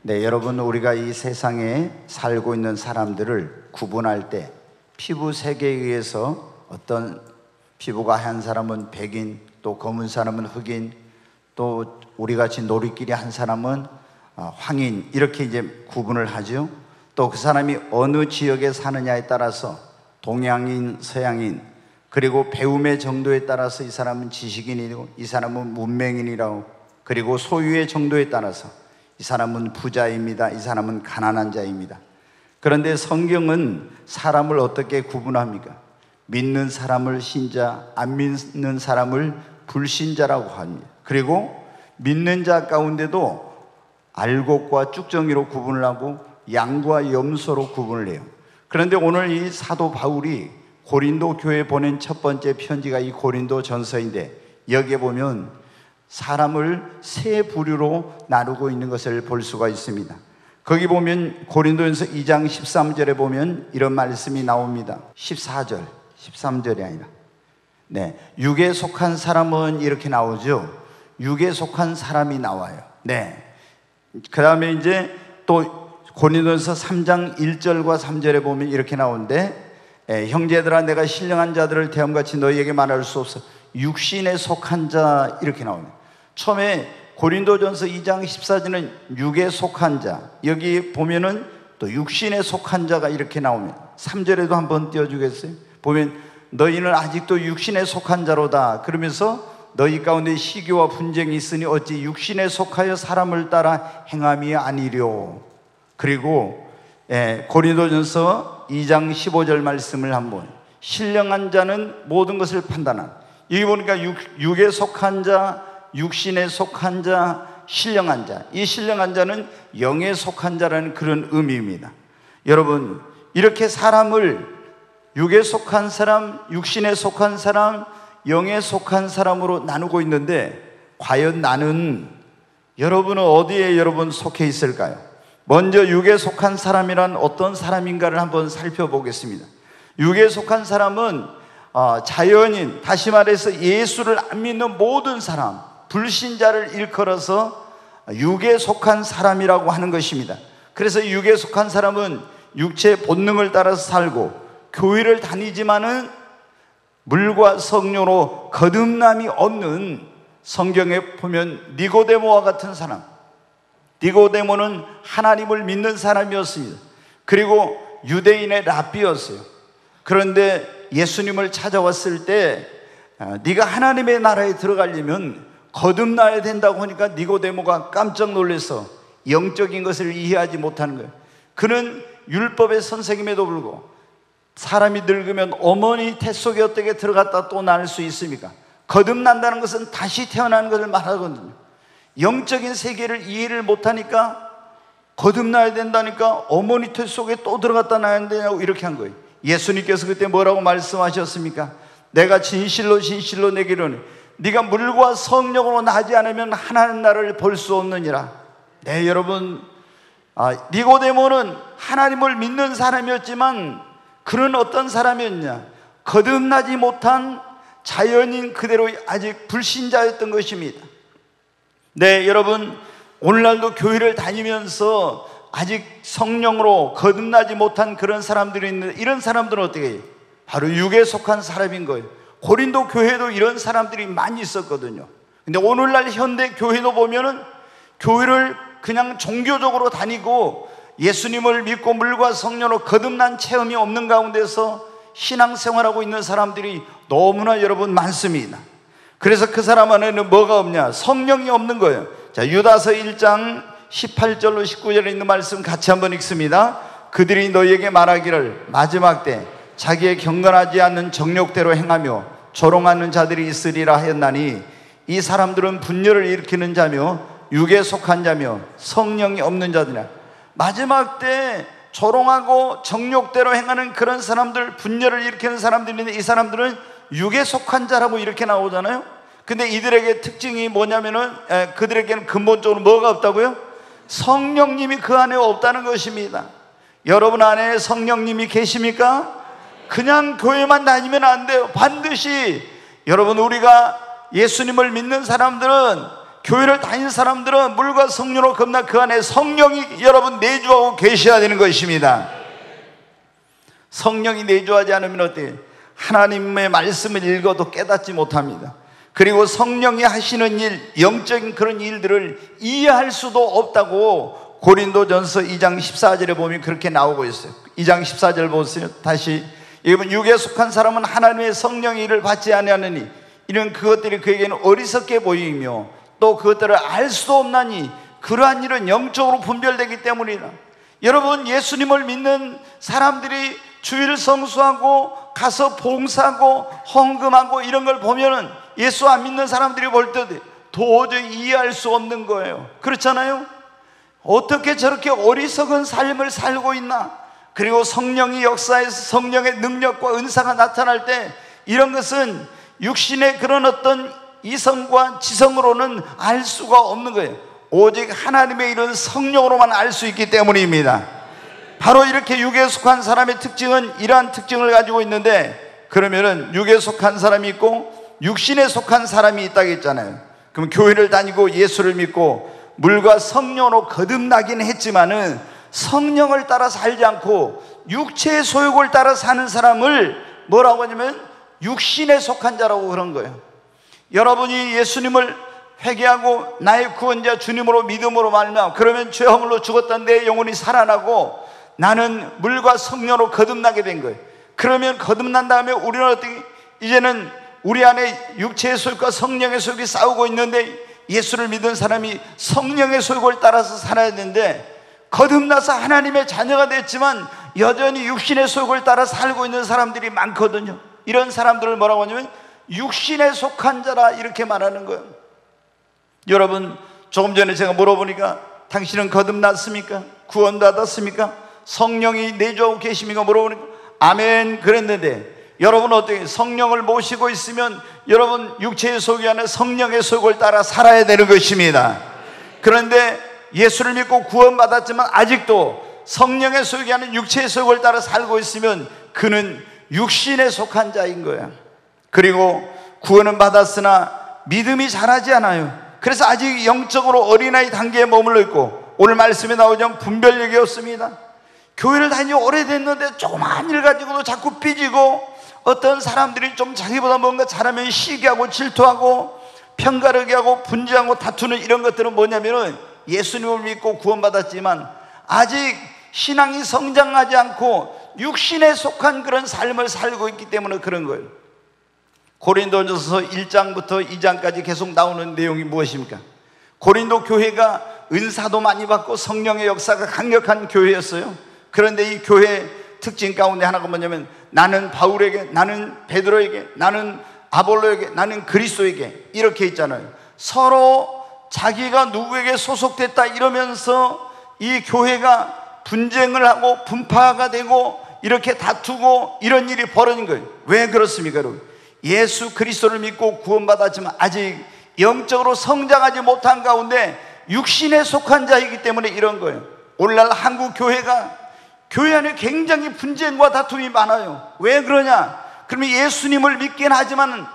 네, 여러분, 우리가 이 세상에 살고 있는 사람들을 구분할 때 피부 색에 의해서 어떤 피부가 하얀 사람은 백인, 또 검은 사람은 흑인, 또 우리같이 노리끼리 한 사람은 황인, 이렇게 이제 구분을 하죠. 또 그 사람이 어느 지역에 사느냐에 따라서 동양인, 서양인, 그리고 배움의 정도에 따라서 이 사람은 지식인이고 이 사람은 문맹인이라고, 그리고 소유의 정도에 따라서 이 사람은 부자입니다, 이 사람은 가난한 자입니다. 그런데 성경은 사람을 어떻게 구분합니까? 믿는 사람을 신자, 안 믿는 사람을 불신자라고 합니다. 그리고 믿는 자 가운데도 알곡과 쭉정이로 구분을 하고 양과 염소로 구분을 해요. 그런데 오늘 이 사도 바울이 고린도 교회에 보낸 첫 번째 편지가 이 고린도 전서인데, 여기에 보면 사람을 세 부류로 나누고 있는 것을 볼 수가 있습니다. 거기 보면 고린도전서 2장 13절에 보면 이런 말씀이 나옵니다. 14절, 13절이 아니라, 네, 육에 속한 사람은 이렇게 나오죠. 육에 속한 사람이 나와요. 네. 그 다음에 이제 또 고린도전서 3장 1절과 3절에 보면 이렇게 나오는데, 형제들아, 내가 신령한 자들을 대함같이 너희에게 말할 수 없어. 육신에 속한 자, 이렇게 나옵니다. 처음에 고린도전서 2장 14절은 육에 속한 자, 여기 보면은 또 육신에 속한 자가 이렇게 나옵니다. 3절에도 한번 띄워주겠어요? 보면 너희는 아직도 육신에 속한 자로다, 그러면서 너희 가운데 시기와 분쟁이 있으니 어찌 육신에 속하여 사람을 따라 행함이 아니려. 그리고 고린도전서 2장 15절 말씀을 한번, 신령한 자는 모든 것을 판단한, 여기 보니까 육에 속한 자, 육신에 속한 자, 신령한 자, 이 신령한 자는 영에 속한 자라는 그런 의미입니다. 여러분, 이렇게 사람을 육에 속한 사람, 육신에 속한 사람, 영에 속한 사람으로 나누고 있는데, 과연 나는, 여러분은 어디에 여러분 속해 있을까요? 먼저 육에 속한 사람이란 어떤 사람인가를 한번 살펴보겠습니다. 육에 속한 사람은 자연인, 다시 말해서 예수를 안 믿는 모든 사람, 불신자를 일컬어서 육에 속한 사람이라고 하는 것입니다. 그래서 육에 속한 사람은 육체의 본능을 따라서 살고 교회를 다니지만은 물과 성령으로 거듭남이 없는, 성경에 보면 니고데모와 같은 사람, 니고데모는 하나님을 믿는 사람이었습니다. 그리고 유대인의 랍비였어요. 그런데 예수님을 찾아왔을 때 네가 하나님의 나라에 들어가려면 거듭나야 된다고 하니까 니고데모가 깜짝 놀라서 영적인 것을 이해하지 못하는 거예요. 그는 율법의 선생님에도 불구하고 사람이 늙으면 어머니 태 속에 어떻게 들어갔다 또 날 수 있습니까? 거듭난다는 것은 다시 태어나는 것을 말하거든요. 영적인 세계를 이해를 못하니까 거듭나야 된다니까 어머니 태 속에 또 들어갔다 나야 되냐고 이렇게 한 거예요. 예수님께서 그때 뭐라고 말씀하셨습니까? 내가 진실로 진실로 내게 이르노니 네가 물과 성령으로 나지 않으면 하나님 나라를 볼 수 없느니라. 네, 여러분, 니고데모는 하나님을 믿는 사람이었지만 그는 어떤 사람이었냐? 거듭나지 못한 자연인 그대로 아직 불신자였던 것입니다. 네, 여러분, 오늘날도 교회를 다니면서 아직 성령으로 거듭나지 못한 그런 사람들이 있는데, 이런 사람들은 어떻게 해요? 바로 육에 속한 사람인 거예요. 고린도 교회도 이런 사람들이 많이 있었거든요. 근데 오늘날 현대 교회도 보면은 교회를 그냥 종교적으로 다니고 예수님을 믿고 물과 성령으로 거듭난 체험이 없는 가운데서 신앙생활하고 있는 사람들이 너무나 여러분 많습니다. 그래서 그 사람 안에는 뭐가 없냐? 성령이 없는 거예요. 자, 유다서 1장 18절로 19절에 있는 말씀 같이 한번 읽습니다. 그들이 너희에게 말하기를 마지막 때 자기의 경건하지 않는 정욕대로 행하며 조롱하는 자들이 있으리라 하였나니, 이 사람들은 분열을 일으키는 자며 육에 속한 자며 성령이 없는 자들이라. 마지막 때 조롱하고 정욕대로 행하는 그런 사람들, 분열을 일으키는 사람들인데, 이 사람들은 육에 속한 자라고 이렇게 나오잖아요. 근데 이들에게 특징이 뭐냐면은 그들에게는 근본적으로 뭐가 없다고요? 성령님이 그 안에 없다는 것입니다. 여러분 안에 성령님이 계십니까? 그냥 교회만 다니면 안 돼요. 반드시 여러분, 우리가 예수님을 믿는 사람들은 교회를 다니는 사람들은 물과 성령으로 겁나 그 안에 성령이 여러분 내주하고 계셔야 되는 것입니다. 성령이 내주하지 않으면 어때요? 하나님의 말씀을 읽어도 깨닫지 못합니다. 그리고 성령이 하시는 일, 영적인 그런 일들을 이해할 수도 없다고 고린도전서 2장 14절에 보면 그렇게 나오고 있어요. 2장 14절 보세요. 다시 여러분, 육에 속한 사람은 하나님의 성령의 일을 받지 아니하느니 이런 그것들이 그에게는 어리석게 보이며 또 그것들을 알 수도 없나니 그러한 일은 영적으로 분별되기 때문이라. 여러분, 예수님을 믿는 사람들이 주일 성수하고 가서 봉사하고 헌금하고 이런 걸 보면은 예수 안 믿는 사람들이 볼 때 도저히 이해할 수 없는 거예요. 그렇잖아요? 어떻게 저렇게 어리석은 삶을 살고 있나? 그리고 성령이 역사해서 성령의 능력과 은사가 나타날 때 이런 것은 육신의 그런 어떤 이성과 지성으로는 알 수가 없는 거예요. 오직 하나님의 일은 성령으로만 알 수 있기 때문입니다. 바로 이렇게 육에 속한 사람의 특징은 이러한 특징을 가지고 있는데, 그러면은 육에 속한 사람이 있고 육신에 속한 사람이 있다고 했잖아요. 그럼 교회를 다니고 예수를 믿고 물과 성령으로 거듭나긴 했지만은 성령을 따라 살지 않고 육체의 소욕을 따라 사는 사람을 뭐라고 하냐면 육신에 속한 자라고 그런 거예요. 여러분이 예수님을 회개하고 나의 구원자 주님으로 믿음으로 말미암아 그러면 죄 허물로 죽었던 내 영혼이 살아나고 나는 물과 성령으로 거듭나게 된 거예요. 그러면 거듭난 다음에 우리는 어떻게, 이제는 우리 안에 육체의 소욕과 성령의 소욕이 싸우고 있는데 예수를 믿은 사람이 성령의 소욕을 따라서 살아야 되는데, 거듭나서 하나님의 자녀가 됐지만 여전히 육신의 소욕을 따라 살고 있는 사람들이 많거든요. 이런 사람들을 뭐라고 하냐면 육신에 속한 자라 이렇게 말하는 거예요. 여러분, 조금 전에 제가 물어보니까 당신은 거듭났습니까? 구원받았습니까? 성령이 내주하고 계십니까? 물어보니까 아멘 그랬는데, 여러분 어떻게 성령을 모시고 있으면 여러분 육체의 소욕이 아니라 성령의 소욕을 따라 살아야 되는 것입니다. 그런데 예수를 믿고 구원받았지만 아직도 성령의 소욕이 아닌 육체의 소욕을 따라 살고 있으면 그는 육신에 속한 자인 거야. 그리고 구원은 받았으나 믿음이 자라지 않아요. 그래서 아직 영적으로 어린아이 단계에 머물러 있고, 오늘 말씀에 나오자면 분별력이 없습니다. 교회를 다니지 오래됐는데 조그만 일 가지고도 자꾸 삐지고, 어떤 사람들이 좀 자기보다 뭔가 잘하면 시기하고 질투하고 편가르기 하고 분지하고 다투는 이런 것들은 뭐냐면은 예수님을 믿고 구원받았지만 아직 신앙이 성장하지 않고 육신에 속한 그런 삶을 살고 있기 때문에 그런 거예요. 고린도전서 1장부터 2장까지 계속 나오는 내용이 무엇입니까? 고린도 교회가 은사도 많이 받고 성령의 역사가 강력한 교회였어요. 그런데 이 교회의 특징 가운데 하나가 뭐냐면 나는 바울에게, 나는 베드로에게, 나는 아볼로에게, 나는 그리스도에게 이렇게 있잖아요. 서로 자기가 누구에게 소속됐다 이러면서 이 교회가 분쟁을 하고 분파가 되고 이렇게 다투고 이런 일이 벌어진 거예요. 왜 그렇습니까, 여러분? 예수 그리스도를 믿고 구원받았지만 아직 영적으로 성장하지 못한 가운데 육신에 속한 자이기 때문에 이런 거예요. 오늘날 한국 교회가 교회 안에 굉장히 분쟁과 다툼이 많아요. 왜 그러냐? 그러면 예수님을 믿긴 하지만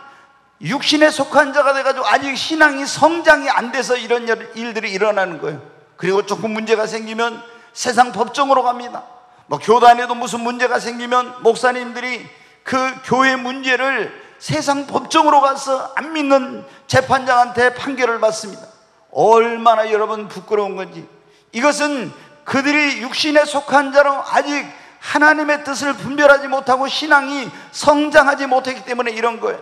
육신에 속한 자가 돼가지고 아직 신앙이 성장이 안 돼서 이런 일들이 일어나는 거예요. 그리고 조금 문제가 생기면 세상 법정으로 갑니다. 뭐 교단에도 무슨 문제가 생기면 목사님들이 그 교회 문제를 세상 법정으로 가서 안 믿는 재판장한테 판결을 받습니다. 얼마나 여러분 부끄러운 건지. 이것은 그들이 육신에 속한 자로 아직 하나님의 뜻을 분별하지 못하고 신앙이 성장하지 못했기 때문에 이런 거예요.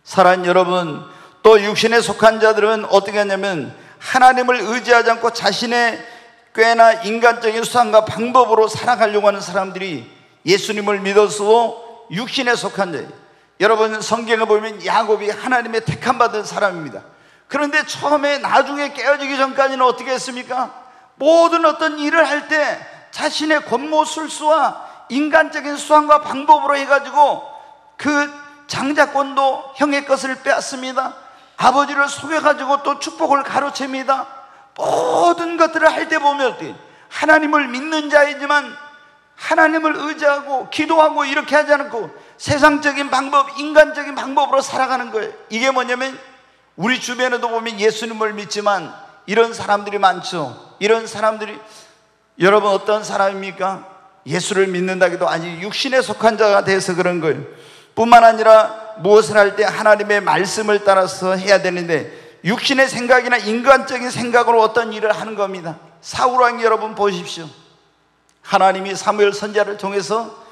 사랑하는 여러분, 또 육신에 속한 자들은 어떻게 하냐면 하나님을 의지하지 않고 자신의 꾀나 인간적인 수단과 방법으로 살아가려고 하는 사람들이 예수님을 믿어서도 육신에 속한 자예요. 여러분, 성경을 보면 야곱이 하나님의 택함받은 사람입니다. 그런데 처음에 나중에 깨어지기 전까지는 어떻게 했습니까? 모든 어떤 일을 할 때 자신의 권모술수와 인간적인 수단과 방법으로 해가지고 그 장자권도 형의 것을 빼앗습니다. 아버지를 속여가지고 또 축복을 가로챕니다. 모든 것들을 할 때 보면 하나님을 믿는 자이지만 하나님을 의지하고 기도하고 이렇게 하지 않고 세상적인 방법, 인간적인 방법으로 살아가는 거예요. 이게 뭐냐면 우리 주변에도 보면 예수님을 믿지만 이런 사람들이 많죠. 이런 사람들이, 여러분 어떤 사람입니까? 예수를 믿는다기도 아니 육신에 속한 자가 돼서 그런 거예요. 뿐만 아니라 무엇을 할 때 하나님의 말씀을 따라서 해야 되는데 육신의 생각이나 인간적인 생각으로 어떤 일을 하는 겁니다. 사울왕 여러분 보십시오. 하나님이 사무엘 선지자를 통해서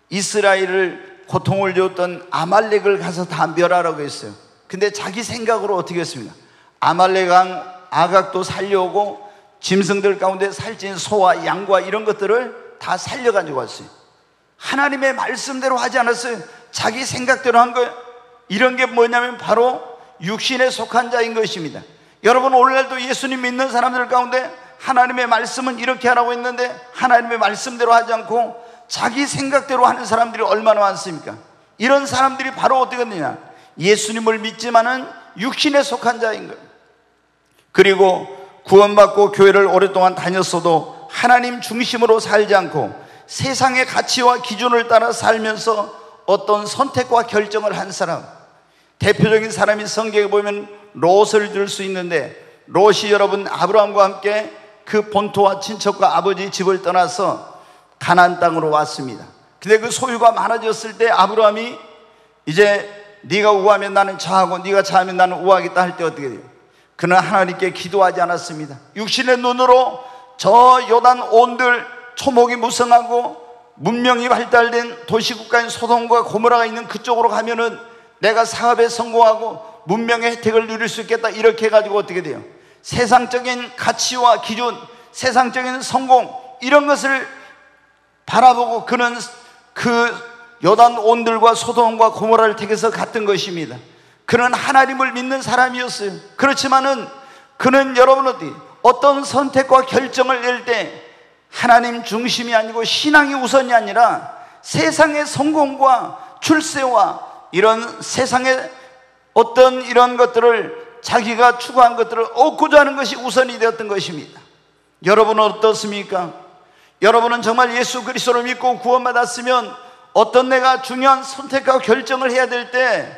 이스라엘을 고통을 줬던 아말렉을 가서 다 멸하라고 했어요. 근데 자기 생각으로 어떻게 했습니까? 아말렉 왕 아각도 살려오고 짐승들 가운데 살찐 소와 양과 이런 것들을 다 살려가지고 왔어요. 하나님의 말씀대로 하지 않았어요. 자기 생각대로 한 거예요. 이런 게 뭐냐면 바로 육신에 속한 자인 것입니다. 여러분 오늘날도 예수님 믿는 사람들 가운데 하나님의 말씀은 이렇게 하라고 했는데 하나님의 말씀대로 하지 않고 자기 생각대로 하는 사람들이 얼마나 많습니까? 이런 사람들이 바로 어떻게 되느냐, 예수님을 믿지만은 육신에 속한 자인 거예요. 그리고 구원받고 교회를 오랫동안 다녔어도 하나님 중심으로 살지 않고 세상의 가치와 기준을 따라 살면서 어떤 선택과 결정을 한 사람, 대표적인 사람이 성경에 보면 롯을 들 수 있는데, 롯이 여러분 아브라함과 함께 그 본토와 친척과 아버지 집을 떠나서 가나안 땅으로 왔습니다. 근데 그 소유가 많아졌을 때 아브라함이 이제 네가 우하면 나는 좌하고 네가 좌하면 나는 우하겠다 할 때 어떻게 돼요? 그는 하나님께 기도하지 않았습니다. 육신의 눈으로 저 요단 온들 초목이 무성하고 문명이 발달된 도시국가인 소돔과 고모라가 있는 그쪽으로 가면은 내가 사업에 성공하고 문명의 혜택을 누릴 수 있겠다, 이렇게 해가지고 어떻게 돼요? 세상적인 가치와 기준, 세상적인 성공, 이런 것을 바라보고 그는 그 요단 온들과 소돔과 고모라를 택해서 갔던 것입니다. 그는 하나님을 믿는 사람이었어요. 그렇지만은 그는 여러분 어떤 선택과 결정을 낼 때 하나님 중심이 아니고 신앙이 우선이 아니라 세상의 성공과 출세와 이런 세상의 어떤 이런 것들을, 자기가 추구한 것들을 얻고자 하는 것이 우선이 되었던 것입니다. 여러분은 어떻습니까? 여러분은 정말 예수 그리스도를 믿고 구원받았으면 어떤 내가 중요한 선택과 결정을 해야 될 때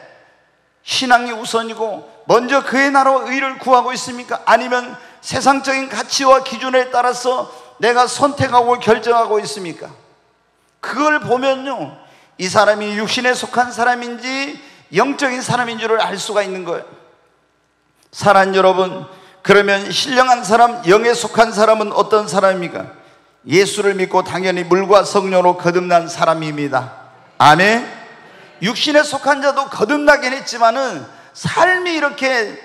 신앙이 우선이고 먼저 그의 나라와 의를 구하고 있습니까? 아니면 세상적인 가치와 기준에 따라서 내가 선택하고 결정하고 있습니까? 그걸 보면요, 이 사람이 육신에 속한 사람인지 영적인 사람인 줄을 알 수가 있는 거예요. 사랑하는 여러분, 그러면 신령한 사람, 영에 속한 사람은 어떤 사람입니까? 예수를 믿고 당연히 물과 성령으로 거듭난 사람입니다. 아멘. 육신에 속한 자도 거듭나긴 했지만은 삶이 이렇게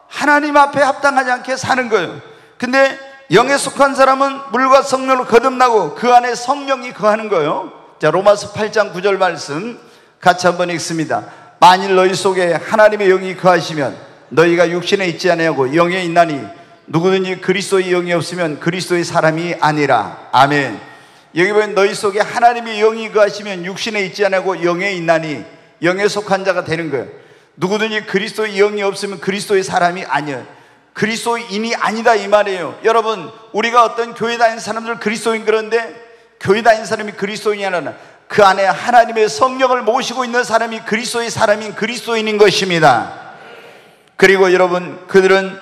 하나님 앞에 합당하지 않게 사는 거예요. 근데 영에 속한 사람은 물과 성령으로 거듭나고 그 안에 성령이 거하는 거예요. 자, 로마서 8장 9절 말씀 같이 한번 읽습니다. 만일 너희 속에 하나님의 영이 거하시면 너희가 육신에 있지 아니하고 영에 있나니 누구든지 그리스도의 영이 없으면 그리스도의 사람이 아니라. 아멘. 여기 보면 너희 속에 하나님의 영이 거하시면 육신에 있지 아니하고 영에 있나니, 영에 속한 자가 되는 거예요. 누구든지 그리스도의 영이 없으면 그리스도의 사람이 아니에요. 그리스도인이 아니다 이 말이에요. 여러분, 우리가 어떤 교회 다니는 사람들 그리스도인, 그런데 교회 다니는 사람이 그리스도인이 아니라 그 안에 하나님의 성령을 모시고 있는 사람이 그리스도의 사람인 그리스도인인 것입니다. 그리고 여러분, 그들은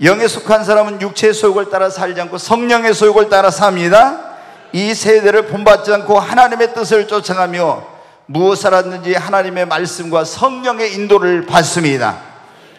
영에 속한 사람은 육체의 소욕을 따라 살지 않고 성령의 소욕을 따라 삽니다. 이 세대를 본받지 않고 하나님의 뜻을 쫓아가며 무엇을 하든지 하나님의 말씀과 성령의 인도를 받습니다.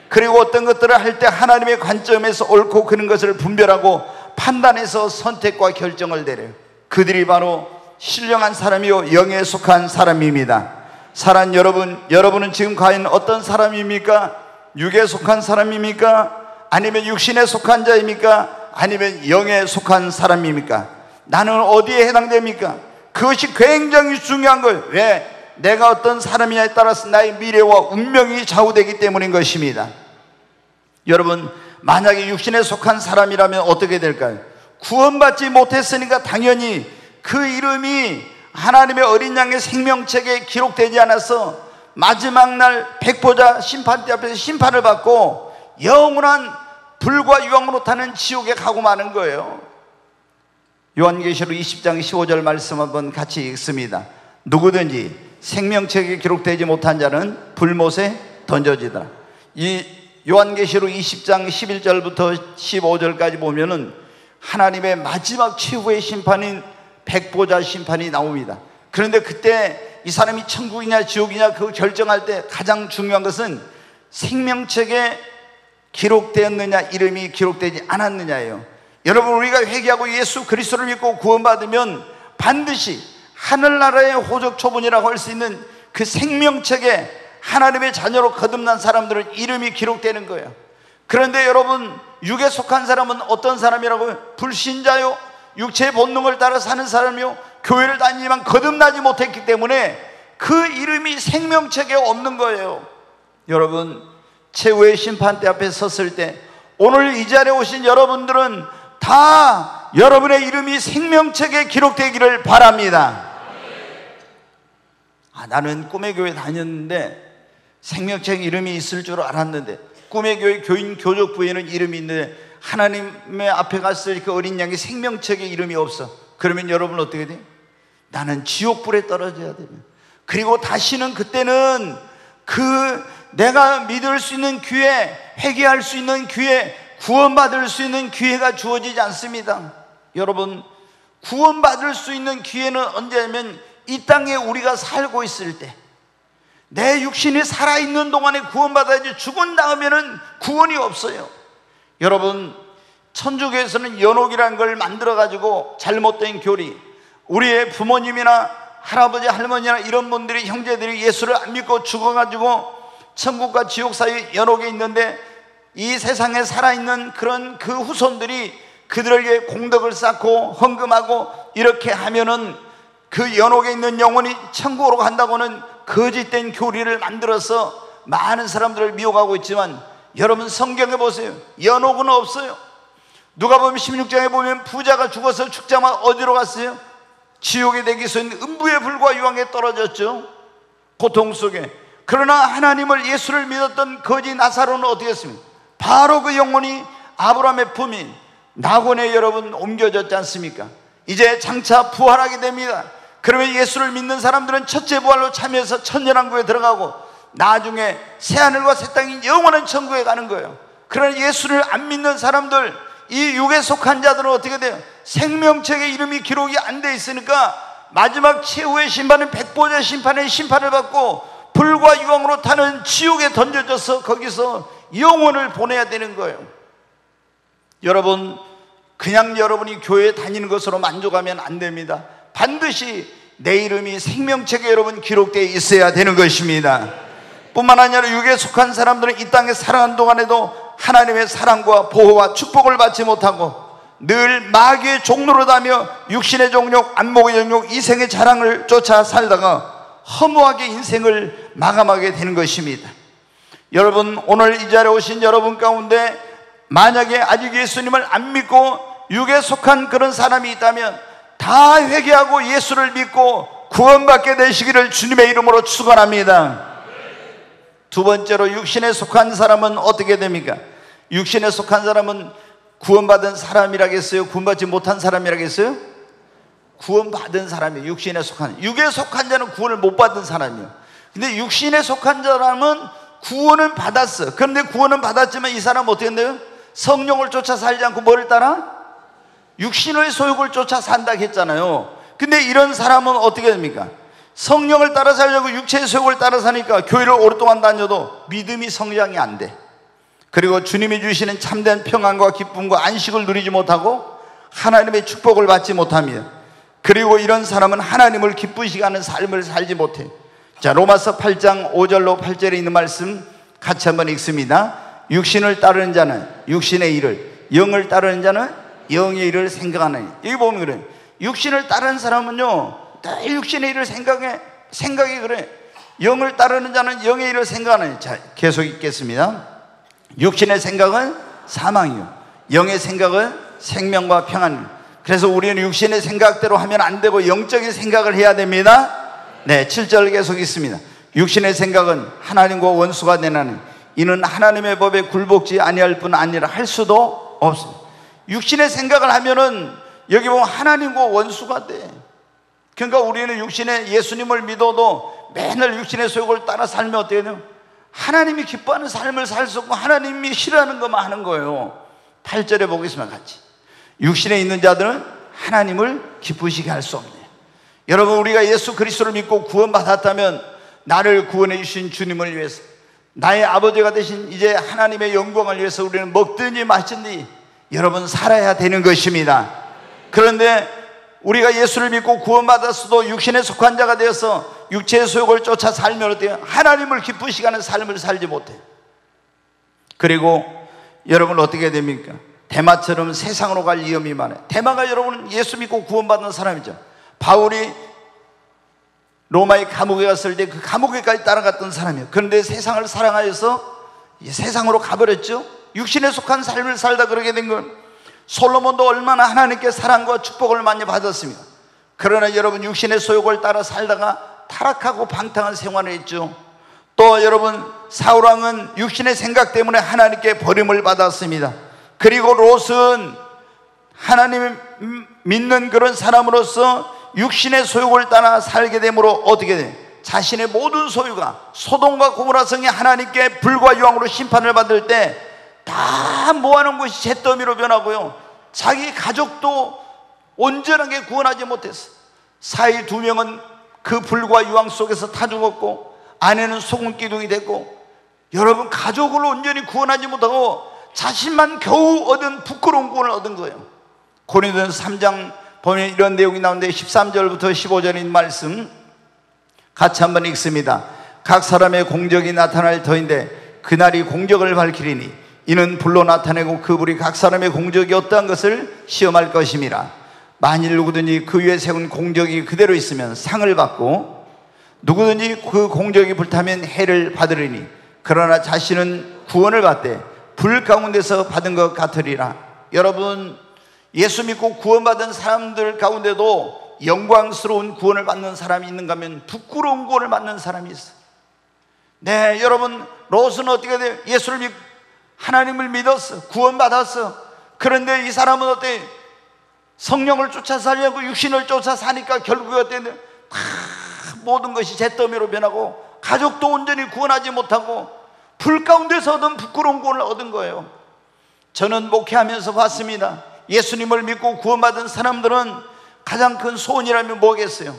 그리고 어떤 것들을 할 때 하나님의 관점에서 옳고 그른 것을 분별하고 판단해서 선택과 결정을 내려요. 그들이 바로 신령한 사람이요 영에 속한 사람입니다. 사랑하는 여러분, 여러분은 지금 과연 어떤 사람입니까? 육에 속한 사람입니까? 아니면 육신에 속한 자입니까? 아니면 영에 속한 사람입니까? 나는 어디에 해당됩니까? 그것이 굉장히 중요한 거예요. 왜? 내가 어떤 사람이냐에 따라서 나의 미래와 운명이 좌우되기 때문인 것입니다. 여러분, 만약에 육신에 속한 사람이라면 어떻게 될까요? 구원받지 못했으니까 당연히 그 이름이 하나님의 어린 양의 생명책에 기록되지 않아서 마지막 날 백보자 심판대 앞에서 심판을 받고 영원한 불과 유황으로 타는 지옥에 가고 마는 거예요. 요한계시록 20장 15절 말씀 한번 같이 읽습니다. 누구든지 생명책에 기록되지 못한 자는 불못에 던져지더라. 이 요한계시록 20장 11절부터 15절까지 보면은 하나님의 마지막 최후의 심판인 백보자 심판이 나옵니다. 그런데 그때 이 사람이 천국이냐 지옥이냐 그 결정할 때 가장 중요한 것은 생명책에 기록되었느냐, 이름이 기록되지 않았느냐예요. 여러분, 우리가 회개하고 예수 그리스도를 믿고 구원받으면 반드시 하늘나라의 호적 초본이라고 할 수 있는 그 생명책에 하나님의 자녀로 거듭난 사람들은 이름이 기록되는 거예요. 그런데 여러분, 육에 속한 사람은 어떤 사람이라고요? 불신자요, 육체의 본능을 따라 사는 사람이요, 교회를 다니지만 거듭나지 못했기 때문에 그 이름이 생명책에 없는 거예요. 여러분, 최후의 심판대 앞에 섰을 때 오늘 이 자리에 오신 여러분들은 다 여러분의 이름이 생명책에 기록되기를 바랍니다. 나는 꿈의 교회 다녔는데 생명책 이름이 있을 줄 알았는데, 꿈의 교회 교인 교족부에는 이름이 있는데 하나님의 앞에 갔을 그 어린 양의 생명책에 이름이 없어. 그러면 여러분 어떻게 돼? 나는 지옥불에 떨어져야 돼요. 그리고 다시는 그때는 내가 믿을 수 있는 기회, 회개할 수 있는 기회, 구원받을 수 있는 기회가 주어지지 않습니다. 여러분, 구원받을 수 있는 기회는 언제냐면 이 땅에 우리가 살고 있을 때, 내 육신이 살아있는 동안에 구원받아야지. 죽은 다음에는 구원이 없어요. 여러분, 천주교에서는 연옥이라는 걸 만들어가지고 잘못된 교리, 우리의 부모님이나 할아버지 할머니나 이런 분들이, 형제들이 예수를 안 믿고 죽어가지고 천국과 지옥 사이 연옥에 있는데, 이 세상에 살아있는 그런 그 후손들이 그들에게 공덕을 쌓고 헌금하고 이렇게 하면은 그 연옥에 있는 영혼이 천국으로 간다고는 거짓된 교리를 만들어서 많은 사람들을 미혹하고 있지만, 여러분 성경에 보세요. 연옥은 없어요. 누가복음 16장에 보면 부자가 죽어서 죽자마자 어디로 갔어요? 지옥에 내기서 있는 음부의 불과 유황에 떨어졌죠. 고통 속에. 그러나 하나님을, 예수를 믿었던 거지 나사로는 어떻게 했습니까? 바로 그 영혼이 아브라함의 품인 낙원에 여러분 옮겨졌지 않습니까? 이제 장차 부활하게 됩니다. 그러면 예수를 믿는 사람들은 첫째 부활로 참여해서 천년왕국에 들어가고 나중에 새하늘과 새 땅인 영원한 천국에 가는 거예요. 그러나 예수를 안 믿는 사람들, 이 육에 속한 자들은 어떻게 돼요? 생명책에 이름이 기록이 안 돼 있으니까 마지막 최후의 심판은 백보자 심판의 심판을 받고 불과 유황으로 타는 지옥에 던져져서 거기서 영혼을 보내야 되는 거예요. 여러분, 그냥 여러분이 교회에 다니는 것으로 만족하면 안 됩니다. 반드시 내 이름이 생명책에 여러분 기록되어 있어야 되는 것입니다. 뿐만 아니라 육에 속한 사람들은 이 땅에 살아가는 동안에도 하나님의 사랑과 보호와 축복을 받지 못하고 늘 마귀의 종로로 다며 육신의 정욕, 안목의 정욕, 이생의 자랑을 쫓아 살다가 허무하게 인생을 마감하게 되는 것입니다. 여러분, 오늘 이 자리에 오신 여러분 가운데 만약에 아직 예수님을 안 믿고 육에 속한 그런 사람이 있다면 다 회개하고 예수를 믿고 구원받게 되시기를 주님의 이름으로 축원합니다. 두 번째로, 육신에 속한 사람은 어떻게 됩니까? 육신에 속한 사람은 구원받은 사람이라겠어요? 구원받지 못한 사람이라겠어요? 구원받은 사람이에요. 육신에 속한, 육에 속한 자는 구원을 못 받은 사람이에요. 근데 육신에 속한 사람은 구원은 받았어. 그런데 구원은 받았지만 이 사람은 어떻게 된대요? 성령을 쫓아 살지 않고 뭐를 따라? 육신의 소욕을 쫓아 산다고 했잖아요. 근데 이런 사람은 어떻게 됩니까? 성령을 따라 살려고 육체의 소욕을 따라 사니까 교회를 오랫동안 다녀도 믿음이 성장이 안 돼. 그리고 주님이 주시는 참된 평안과 기쁨과 안식을 누리지 못하고 하나님의 축복을 받지 못합니다. 그리고 이런 사람은 하나님을 기쁘시게 하는 삶을 살지 못해. 자, 로마서 8장 5절로 8절에 있는 말씀 같이 한번 읽습니다. 육신을 따르는 자는 육신의 일을, 영을 따르는 자는 영의 일을 생각하느니. 여기 보면 그래요. 육신을 따르는 사람은요, 다 육신의 일을 생각이 그래. 영을 따르는 자는 영의 일을 생각하느니. 자, 계속 읽겠습니다. 육신의 생각은 사망이요, 영의 생각은 생명과 평안. 그래서 우리는 육신의 생각대로 하면 안 되고 영적인 생각을 해야 됩니다. 네, 7절 계속 있습니다. 육신의 생각은 하나님과 원수가 되나니 이는 하나님의 법에 굴복지 아니할 뿐 아니라 할 수도 없습니다. 육신의 생각을 하면은 여기 보면 하나님과 원수가 돼. 그러니까 우리는 육신의 예수님을 믿어도 맨날 육신의 소욕을 따라 살면 어떻게 돼요? 하나님이 기뻐하는 삶을 살 수 없고 하나님이 싫어하는 것만 하는 거예요. 8절에 보겠습니다. 같이. 육신에 있는 자들은 하나님을 기쁘시게 할 수 없네요. 여러분, 우리가 예수 그리스도를 믿고 구원받았다면 나를 구원해 주신 주님을 위해서, 나의 아버지가 되신 이제 하나님의 영광을 위해서 우리는 먹든지 마시든지 여러분 살아야 되는 것입니다. 그런데 우리가 예수를 믿고 구원받았어도 육신에 속한 자가 되어서 육체의 소욕을 쫓아 살면 어때요? 하나님을 기쁘시게 하는 삶을 살지 못해요. 그리고 여러분 어떻게 됩니까? 대마처럼 세상으로 갈 위험이 많아요. 대마가 여러분 예수 믿고 구원받은 사람이죠. 바울이 로마의 감옥에 갔을 때 그 감옥에까지 따라갔던 사람이에요. 그런데 세상을 사랑하여서 세상으로 가버렸죠. 육신에 속한 삶을 살다 그러게 된 건, 솔로몬도 얼마나 하나님께 사랑과 축복을 많이 받았습니다. 그러나 여러분 육신의 소욕을 따라 살다가 타락하고 방탕한 생활을 했죠. 또 여러분 사울왕은 육신의 생각 때문에 하나님께 버림을 받았습니다. 그리고 롯은 하나님을 믿는 그런 사람으로서 육신의 소욕을 따라 살게 되므로 어떻게 돼? 자신의 모든 소유가 소돔과 고모라 성이 하나님께 불과 유황으로 심판을 받을 때 다 모아놓은 것이 잿더미로 변하고요, 자기 가족도 온전하게 구원하지 못했어. 사이 2명은 그 불과 유황 속에서 타 죽었고, 아내는 소금 기둥이 됐고, 여러분 가족을 온전히 구원하지 못하고 자신만 겨우 얻은 부끄러운 구원을 얻은 거예요. 고린도전서 3장 보면 이런 내용이 나오는데 13절부터 15절인 말씀 같이 한번 읽습니다. 각 사람의 공적이 나타날 터인데 그날이 공적을 밝히리니 이는 불로 나타내고 그 불이 각 사람의 공적이 어떠한 것을 시험할 것임이라. 만일 누구든지 그 위에 세운 공적이 그대로 있으면 상을 받고 누구든지 그 공적이 불타면 해를 받으리니 그러나 자신은 구원을 받되 불 가운데서 받은 것 같으리라. 여러분 예수 믿고 구원받은 사람들 가운데도 영광스러운 구원을 받는 사람이 있는가 하면 부끄러운 구원을 받는 사람이 있어요. 네, 여러분 롯은 어떻게 돼요? 예수를 믿고 하나님을 믿었어, 구원받았어. 그런데 이 사람은 어때? 성령을 쫓아 살려고 육신을 쫓아 사니까 결국에 어때? 다 모든 것이 잿더미로 변하고 가족도 온전히 구원하지 못하고 불 가운데서 얻은 부끄러운 구원을 얻은 거예요. 저는 목회하면서 봤습니다. 예수님을 믿고 구원받은 사람들은 가장 큰 소원이라면 뭐겠어요?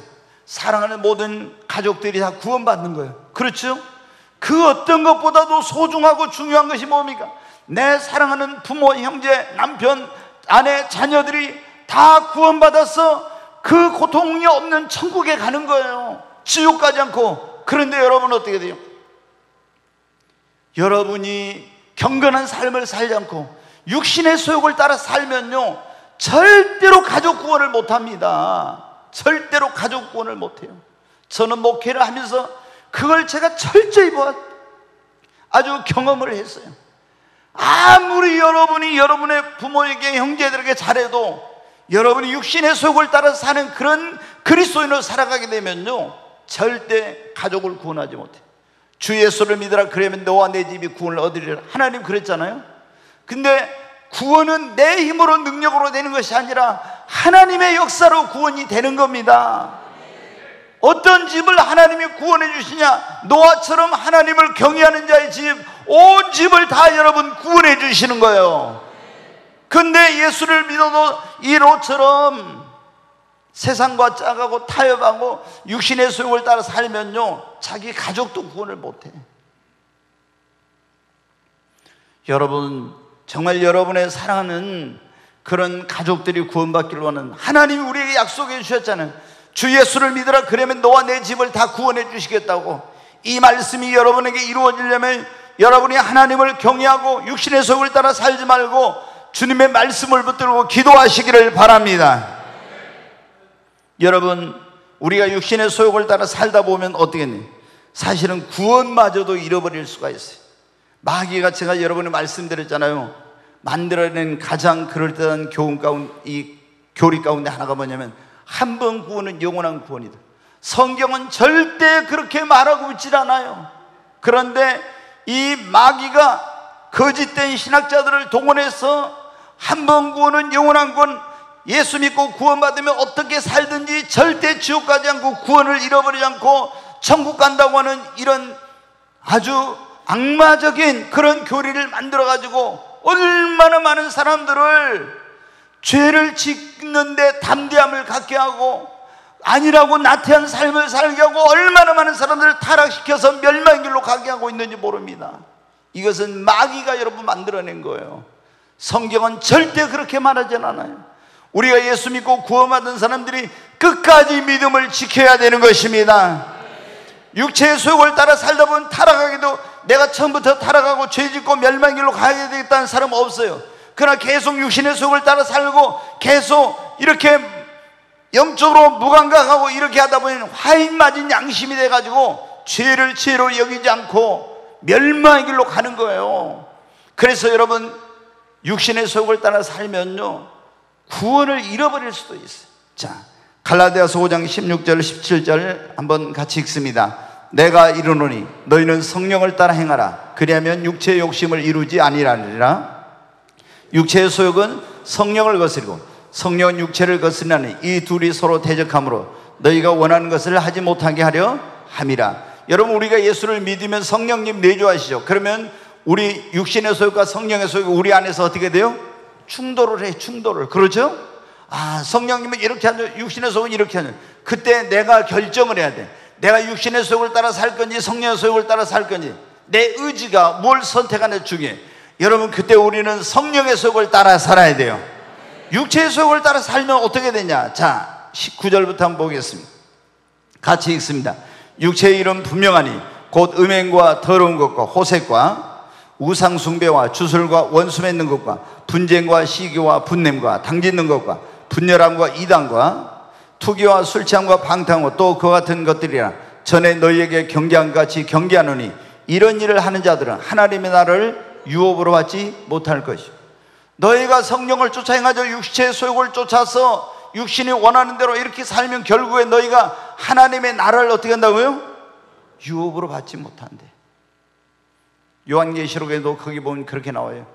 사랑하는 모든 가족들이 다 구원받는 거예요. 그렇죠? 그 어떤 것보다도 소중하고 중요한 것이 뭡니까? 내 사랑하는 부모, 형제, 남편, 아내, 자녀들이 다 구원받아서 그 고통이 없는 천국에 가는 거예요. 지옥 가지 않고. 그런데 여러분 어떻게 돼요? 여러분이 경건한 삶을 살지 않고 육신의 소욕을 따라 살면요 절대로 가족 구원을 못합니다. 절대로 가족 구원을 못해요. 저는 목회를 하면서 그걸 제가 철저히 아주 경험을 했어요. 아무리 여러분이 여러분의 부모에게 형제들에게 잘해도 여러분이 육신의 소욕을 따라 사는 그런 그리스도인으로 살아가게 되면요 절대 가족을 구원하지 못해. 주 예수를 믿으라 그러면 너와 내 집이 구원을 얻으리라. 하나님 그랬잖아요. 근데 구원은 내 힘으로 능력으로 되는 것이 아니라 하나님의 역사로 구원이 되는 겁니다. 어떤 집을 하나님이 구원해 주시냐? 노아처럼 하나님을 경외하는 자의 집, 온 집을 다 여러분 구원해 주시는 거예요. 근데 예수를 믿어도 이 롯처럼 세상과 짜가고 타협하고 육신의 소욕을 따라 살면요 자기 가족도 구원을 못해. 여러분 정말 여러분의 사랑하는 그런 가족들이 구원받기를 원하는, 하나님이 우리에게 약속해 주셨잖아요. 주 예수를 믿으라 그러면 너와 내 집을 다 구원해 주시겠다고. 이 말씀이 여러분에게 이루어지려면 여러분이 하나님을 경외하고 육신의 소욕을 따라 살지 말고 주님의 말씀을 붙들고 기도하시기를 바랍니다. 여러분 우리가 육신의 소욕을 따라 살다 보면 어떻겠니? 사실은 구원마저도 잃어버릴 수가 있어요. 마귀가 제가 여러분이 말씀드렸잖아요. 만들어낸 가장 그럴듯한 교리 가운데 하나가 뭐냐면 한 번 구원은 영원한 구원이다. 성경은 절대 그렇게 말하고 있질 않아요. 그런데 이 마귀가 거짓된 신학자들을 동원해서 한 번 구원은 영원한 구원, 예수 믿고 구원받으면 어떻게 살든지 절대 지옥 가지 않고 구원을 잃어버리지 않고 천국 간다고 하는 이런 아주 악마적인 그런 교리를 만들어가지고 얼마나 많은 사람들을 죄를 짓는데 담대함을 갖게 하고 아니라고 나태한 삶을 살게 하고 얼마나 많은 사람들을 타락시켜서 멸망의 길로 가게 하고 있는지 모릅니다. 이것은 마귀가 여러분 만들어낸 거예요. 성경은 절대 그렇게 말하진 않아요. 우리가 예수 믿고 구원받은 사람들이 끝까지 믿음을 지켜야 되는 것입니다. 육체의 소욕을 따라 살다 보면 타락하기도, 내가 처음부터 타락하고 죄짓고 멸망의 길로 가야 되겠다는 사람은 없어요. 그러나 계속 육신의 소욕을 따라 살고 계속 이렇게 영적으로 무감각하고 이렇게 하다 보면 화인 맞은 양심이 돼가지고 죄를 죄로 여기지 않고 멸망의 길로 가는 거예요. 그래서 여러분, 육신의 소욕을 따라 살면요 구원을 잃어버릴 수도 있어요. 자, 갈라디아서 5장 16절 17절 한번 같이 읽습니다. 내가 이르노니 너희는 성령을 따라 행하라. 그리하면 육체의 욕심을 이루지 아니하리라. 육체의 소욕은 성령을 거스리고 성령은 육체를 거스리나니 이 둘이 서로 대적하므로 너희가 원하는 것을 하지 못하게 하려 함이라. 여러분, 우리가 예수를 믿으면 성령님 내주하시죠. 그러면 우리 육신의 소욕과 성령의 소욕이 우리 안에서 어떻게 돼요? 충돌을 해요. 충돌을. 그렇죠? 아, 성령님은 이렇게 하죠. 육신의 소욕은 이렇게 하죠. 그때 내가 결정을 해야 돼. 내가 육신의 소욕을 따라 살 건지 성령의 소욕을 따라 살 건지, 내 의지가 뭘 선택하는 중에, 여러분 그때 우리는 성령의 소욕을 따라 살아야 돼요. 육체의 소욕을 따라 살면 어떻게 되냐. 자, 19절부터 한번 보겠습니다. 같이 읽습니다. 육체의 일은 분명하니 곧 음행과 더러운 것과 호색과 우상 숭배와 주술과 원수 맺는 것과 분쟁과 시기와 분냄과 당짓는 것과 분열함과 이단과 투기와 술 취함과 방탕과 또 그와 같은 것들이라. 전에 너희에게 경계한 같이 경계하노니 이런 일을 하는 자들은 하나님의 나라를 유업으로 받지 못할 것이요. 너희가 성령을 쫓아 행하죠. 육체의 소욕을 쫓아서 육신이 원하는 대로 이렇게 살면 결국에 너희가 하나님의 나라를 어떻게 한다고요? 유업으로 받지 못한대. 요한계시록에도 거기 보면 그렇게 나와요.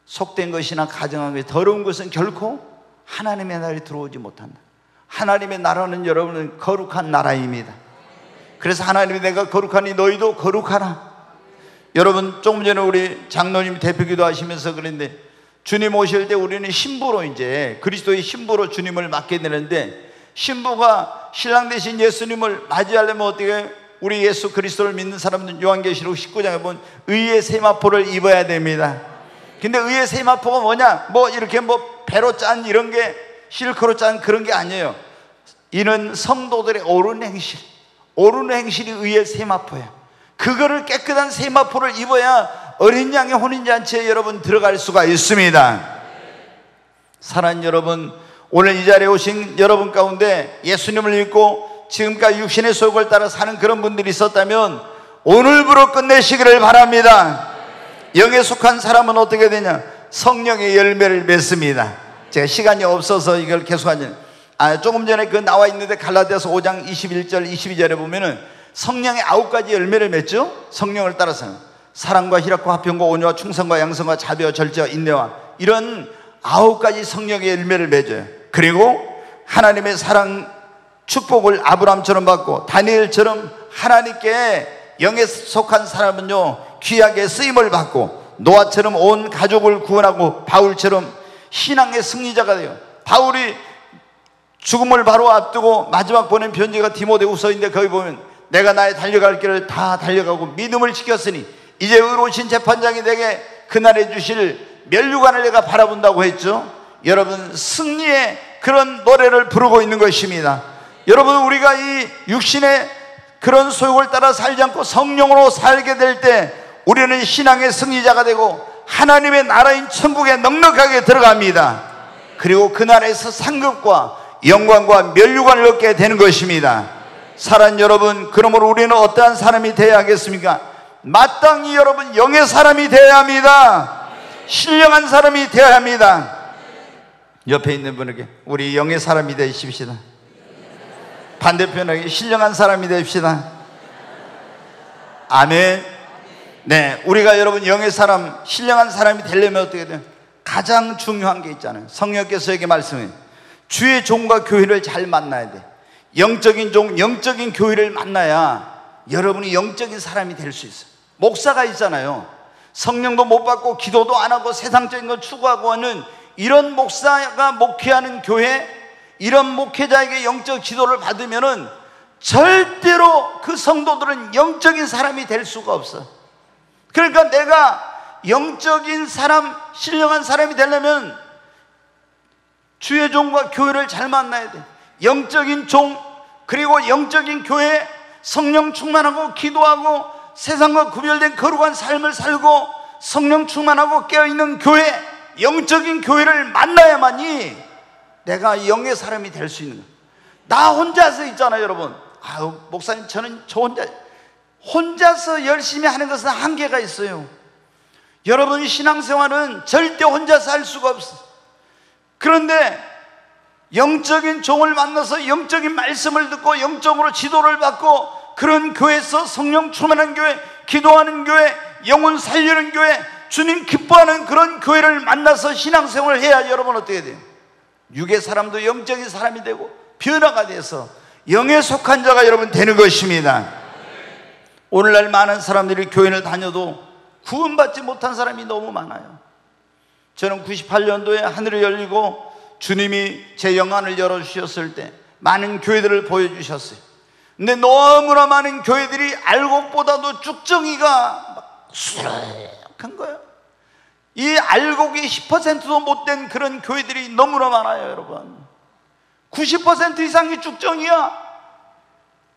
속된 것이나 가정한 것, 더러운 것은 결코 하나님의 나라에 들어오지 못한다. 하나님의 나라는 여러분은 거룩한 나라입니다. 그래서 하나님이 내가 거룩하니 너희도 거룩하라. 여러분, 조금 전에 우리 장로님 대표기도 하시면서 그랬는데, 주님 오실 때 우리는 신부로, 이제 그리스도의 신부로 주님을 맞게 되는데, 신부가 신랑 되신 예수님을 맞이하려면 어떻게, 우리 예수 그리스도를 믿는 사람들은 요한계시록 19장에 보면 의의 세마포를 입어야 됩니다. 근데 의의 세마포가 뭐냐? 뭐 이렇게 뭐 배로 짠 이런 게, 실크로 짠 그런 게 아니에요. 이는 성도들의 옳은 행실, 옳은 행실이 의의 세마포예요. 그거를 깨끗한 세마포를 입어야 어린 양의 혼인잔치에 여러분 들어갈 수가 있습니다. 사랑하는 여러분, 오늘 이 자리에 오신 여러분 가운데 예수님을 믿고 지금까지 육신의 소욕을 따라 사는 그런 분들이 있었다면 오늘부로 끝내시기를 바랍니다. 영에 속한 사람은 어떻게 되냐? 성령의 열매를 맺습니다. 제가 시간이 없어서 이걸 계속하지, 조금 전에 그 나와 있는데 갈라디아서 5장 21절 22절에 보면은 성령의 9가지 열매를 맺죠. 성령을 따라서는 사랑과 희락과 화평과 온유와 충성과 양성과 자비와 절제와 인내와 이런 9가지 성령의 열매를 맺어요. 그리고 하나님의 사랑 축복을 아브라함처럼 받고 다니엘처럼 하나님께 영에 속한 사람은요 귀하게 쓰임을 받고, 노아처럼 온 가족을 구원하고 바울처럼 신앙의 승리자가 돼요. 바울이 죽음을 바로 앞두고 마지막 보낸 편지가 디모데후서인데 거기 보면 내가 나의 달려갈 길을 다 달려가고 믿음을 지켰으니 이제 의로우신 재판장이 내게 그날에 주실 면류관을 내가 바라본다고 했죠. 여러분, 승리의 그런 노래를 부르고 있는 것입니다. 여러분, 우리가 이 육신의 그런 소욕을 따라 살지 않고 성령으로 살게 될 때 우리는 신앙의 승리자가 되고 하나님의 나라인 천국에 넉넉하게 들어갑니다. 그리고 그 나라에서 상급과 영광과 면류관을 얻게 되는 것입니다. 사랑하는 여러분, 그러므로 우리는 어떠한 사람이 되어야 하겠습니까? 마땅히 여러분 영의 사람이 되어야 합니다. 신령한 사람이 되어야 합니다. 옆에 있는 분에게 우리 영의 사람이 되십시다. 반대편에게 신령한 사람이 되십시다. 아멘. 네, 우리가 여러분 영의 사람, 신령한 사람이 되려면 어떻게 돼요? 가장 중요한 게 있잖아요. 성령께서 에게 말씀해요. 주의 종과 교회를 잘 만나야 돼. 영적인 종, 영적인 교회를 만나야 여러분이 영적인 사람이 될 수 있어요. 목사가 있잖아요. 성령도 못 받고 기도도 안 하고 세상적인 걸 추구하고 하는 이런 목사가 목회하는 교회, 이런 목회자에게 영적 지도를 받으면은 절대로 그 성도들은 영적인 사람이 될 수가 없어. 그러니까 내가 영적인 사람, 신령한 사람이 되려면 주의 종과 교회를 잘 만나야 돼. 영적인 종, 그리고 영적인 교회, 성령 충만하고 기도하고 세상과 구별된 거룩한 삶을 살고 성령 충만하고 깨어있는 교회, 영적인 교회를 만나야만이 내가 영의 사람이 될 수 있는 거예요. 나 혼자서 있잖아요, 여러분. 아유, 목사님, 저는 혼자서 열심히 하는 것은 한계가 있어요. 여러분, 신앙생활은 절대 혼자서 할 수가 없어. 그런데 영적인 종을 만나서 영적인 말씀을 듣고 영적으로 지도를 받고 그런 교회에서 성령 충만한 교회, 기도하는 교회, 영혼 살리는 교회, 주님 기뻐하는 그런 교회를 만나서 신앙생활을 해야 여러분 어떻게 돼요? 육의 사람도 영적인 사람이 되고 변화가 돼서 영에 속한 자가 여러분 되는 것입니다. 오늘날 많은 사람들이 교회를 다녀도 구원받지 못한 사람이 너무 많아요. 저는 98년도에 하늘이 열리고 주님이 제 영안을 열어주셨을 때 많은 교회들을 보여주셨어요. 근데 너무나 많은 교회들이 알곡보다도 쭉정이가 수락한 거예요. 이 알곡이 10%도 못된 그런 교회들이 너무나 많아요, 여러분. 90% 이상이 쭉정이야.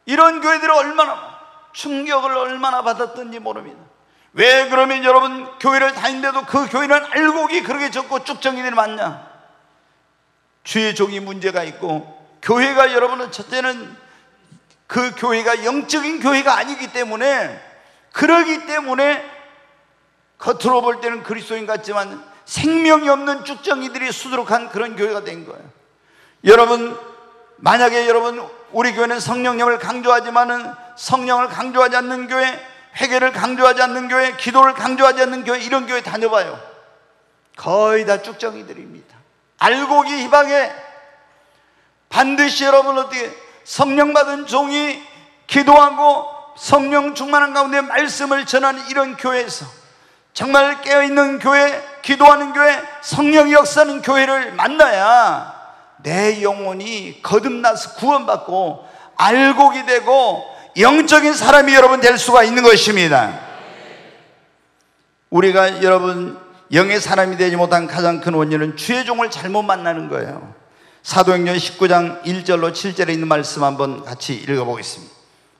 이런 교회들이 얼마나 충격을 얼마나 받았던지 모릅니다. 왜 그러면 여러분 교회를 다니는데도 그 교회는 알곡이 그렇게 적고 쭉정이들이 많냐? 주의 종이 문제가 있고, 교회가 여러분은 첫째는 그 교회가 영적인 교회가 아니기 때문에, 그러기 때문에 겉으로 볼 때는 그리스도인 같지만 생명이 없는 쭉정이들이 수두룩한 그런 교회가 된 거예요. 여러분, 만약에 여러분 우리 교회는 성령님을 강조하지만은 성령을 강조하지 않는 교회, 회개를 강조하지 않는 교회, 기도를 강조하지 않는 교회, 이런 교회 다녀봐요. 거의 다 쭉정이들입니다. 알곡이 희박해. 반드시 여러분 어떻게 성령 받은 종이 기도하고 성령 충만한 가운데 말씀을 전하는 이런 교회에서 정말 깨어있는 교회, 기도하는 교회, 성령이 역사하는 교회를 만나야 내 영혼이 거듭나서 구원받고 알곡이 되고 영적인 사람이 여러분 될 수가 있는 것입니다. 우리가 여러분 영의 사람이 되지 못한 가장 큰 원인은 주의 종을 잘못 만나는 거예요. 사도행전 19장 1절로 7절에 있는 말씀 한번 같이 읽어보겠습니다.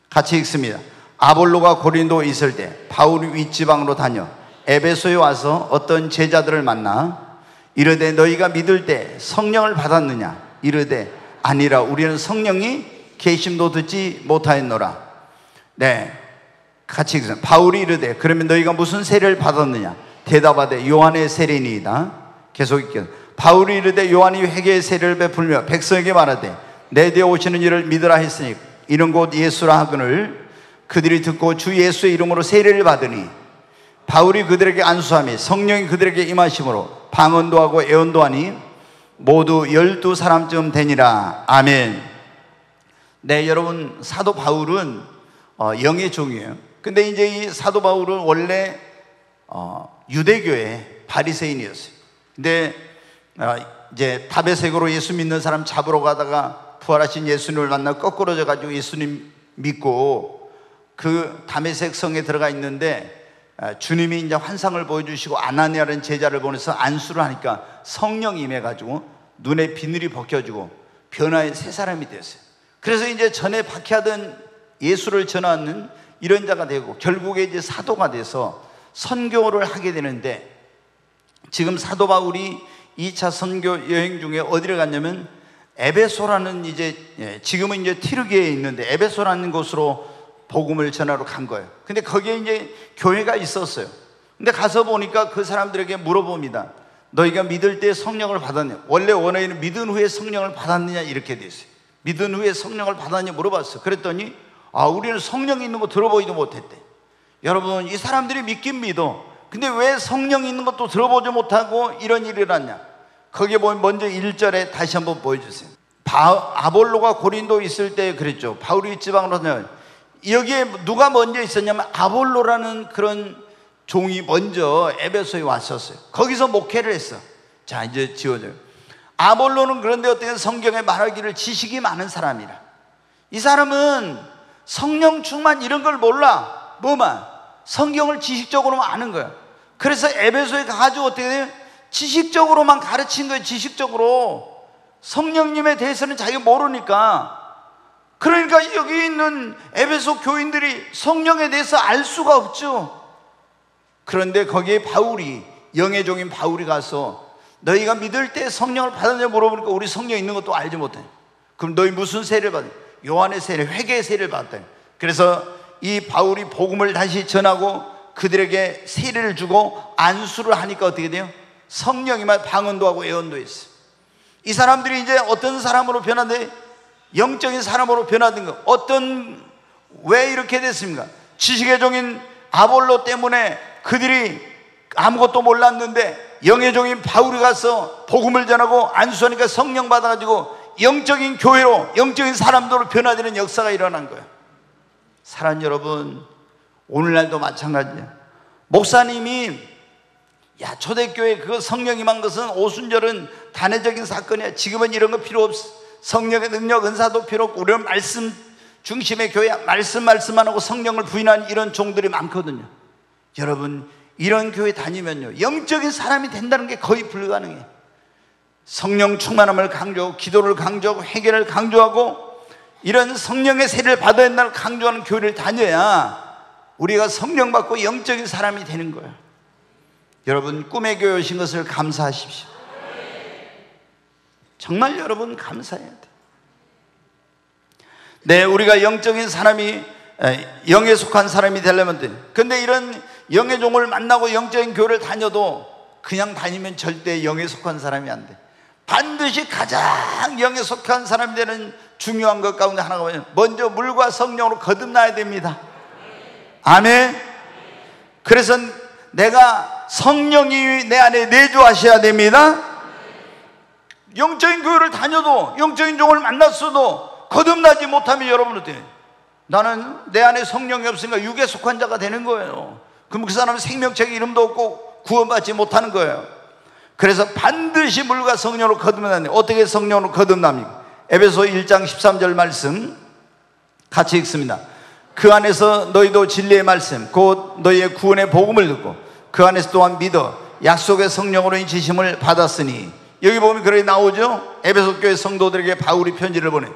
같이 읽습니다. 아볼로가 고린도에 있을 때 바울이 윗지방으로 다녀 에베소에 와서 어떤 제자들을 만나 이르되 너희가 믿을 때 성령을 받았느냐? 이르되 아니라 우리는 성령이 계심도 듣지 못하였노라. 네, 같이 읽습니다. 바울이 이르되 그러면 너희가 무슨 세례를 받았느냐? 대답하되 요한의 세례니이다. 계속 읽겠습니다. 바울이 이르되 요한이 회개의 세례를 베풀며 백성에게 말하되 내 뒤에 오시는 이를 믿으라 했으니 이는 곧 예수라 하거늘 그들이 듣고 주 예수의 이름으로 세례를 받으니 바울이 그들에게 안수하며 성령이 그들에게 임하심으로 방언도 하고 애언도 하니 모두 12사람쯤 되니라. 아멘. 네, 여러분, 사도 바울은 영의 종이에요. 근데 이제 이 사도 바울은 원래 유대교의 바리새인이었어요. 근데 이제 다베섹으로 예수 믿는 사람 잡으러 가다가 부활하신 예수님을 만나 거꾸로져 가지고 예수님 믿고 그 다메섹 성에 들어가 있는데 주님이 이제 환상을 보여주시고 아나니아라는 제자를 보내서 안수를 하니까 성령이 임해가지고 눈에 비늘이 벗겨지고 변화의 새 사람이 됐어요. 그래서 이제 전에 박해하던 예수를 전하는 이런 자가 되고 결국에 이제 사도가 돼서 선교를 하게 되는데, 지금 사도 바울이 2차 선교 여행 중에 어디를 갔냐면 에베소라는 지금은 이제 티르기에 있는데 에베소라는 곳으로 복음을 전하러 간 거예요. 근데 거기에 이제 교회가 있었어요. 근데 가서 보니까 그 사람들에게 물어봅니다. 너희가 믿을 때 성령을 받았냐? 원래 원어에는 믿은 후에 성령을 받았느냐 이렇게 돼 있어요. 믿은 후에 성령을 받았냐 물어봤어요. 그랬더니 우리는 성령이 있는 거 들어보지도 못했대. 여러분, 이 사람들이 믿긴 믿어. 근데 왜 성령이 있는 것도 들어보지 못하고 이런 일이 일어났냐? 거기에 보면 먼저 1절에 다시 한번 보여주세요. 아볼로가 고린도에 있을 때 그랬죠. 바울이 지방으로 다녀 여기에 누가 먼저 있었냐면 아볼로라는 그런 종이 먼저 에베소에 왔었어요. 거기서 목회를 했어. 자, 이제 지워져요. 아볼로는 그런데 어떻게 성경에 말하기를 지식이 많은 사람이라. 이 사람은 성령 충만 이런 걸 몰라. 뭐만? 성경을 지식적으로만 아는 거야. 그래서 에베소에 가가지고 어떻게 돼요? 지식적으로만 가르친 거예요. 지식적으로. 성령님에 대해서는 자기가 모르니까. 그러니까 여기 있는 에베소 교인들이 성령에 대해서 알 수가 없죠. 그런데 거기에 바울이, 영의 종인 바울이 가서 너희가 믿을 때 성령을 받았냐 물어보니까 우리 성령 있는 것도 알지 못해. 그럼 너희 무슨 세례를 받았냐? 요한의 세례, 회개의 세례를 받았다. 그래서 이 바울이 복음을 다시 전하고 그들에게 세례를 주고 안수를 하니까 어떻게 돼요? 성령이 막 방언도 하고 예언도 했어요. 이 사람들이 이제 어떤 사람으로 변화돼? 영적인 사람으로 변화된 거. 왜 이렇게 됐습니까? 지식의 종인 아볼로 때문에 그들이 아무것도 몰랐는데 영의 종인 바울이 가서 복음을 전하고 안수하니까 성령 받아가지고 영적인 교회로, 영적인 사람들로 변화되는 역사가 일어난 거예요. 사랑하는 여러분, 오늘날도 마찬가지예요. 목사님이 초대교회 그 성령 임한 것은 오순절은 단회적인 사건이야. 지금은 이런 거 필요 없어. 성령의 능력, 은사도 필요 없고 우리는 말씀 중심의 교회야. 말씀만 하고 성령을 부인하는 이런 종들이 많거든요. 여러분, 이런 교회 다니면요 영적인 사람이 된다는 게 거의 불가능해요. 성령 충만함을 강조하고 기도를 강조하고 회개를 강조하고 이런 성령의 세례를 받아야 한다는 강조하는 교회를 다녀야 우리가 성령 받고 영적인 사람이 되는 거예요. 여러분, 꿈의 교회 오신 것을 감사하십시오. 정말 여러분 감사해야 돼요. 네, 우리가 영적인 사람이, 영에 속한 사람이 되려면 돼. 근데 이런 영의 종을 만나고 영적인 교회를 다녀도 그냥 다니면 절대 영에 속한 사람이 안 돼. 반드시 가장 영에 속한 사람이 되는 중요한 것 가운데 하나가 뭐냐면 먼저 물과 성령으로 거듭나야 됩니다. 아멘. 그래서 내가 성령이 내 안에 내주하셔야 됩니다. 영적인 교회를 다녀도 영적인 종을 만났어도 거듭나지 못하면 여러분 어때요? 나는 내 안에 성령이 없으니까 육에 속한 자가 되는 거예요. 그럼 그 사람은 생명책의 이름도 없고 구원받지 못하는 거예요. 그래서 반드시 물과 성령으로 거듭나야 돼요. 어떻게 성령으로 거듭납니까? 에베소 1장 13절 말씀 같이 읽습니다. 그 안에서 너희도 진리의 말씀 곧 너희의 구원의 복음을 듣고 그 안에서 또한 믿어 약속의 성령으로 인치심을 받았으니. 여기 보면 그렇게 나오죠. 에베소 교회 성도들에게 바울이 편지를 보내.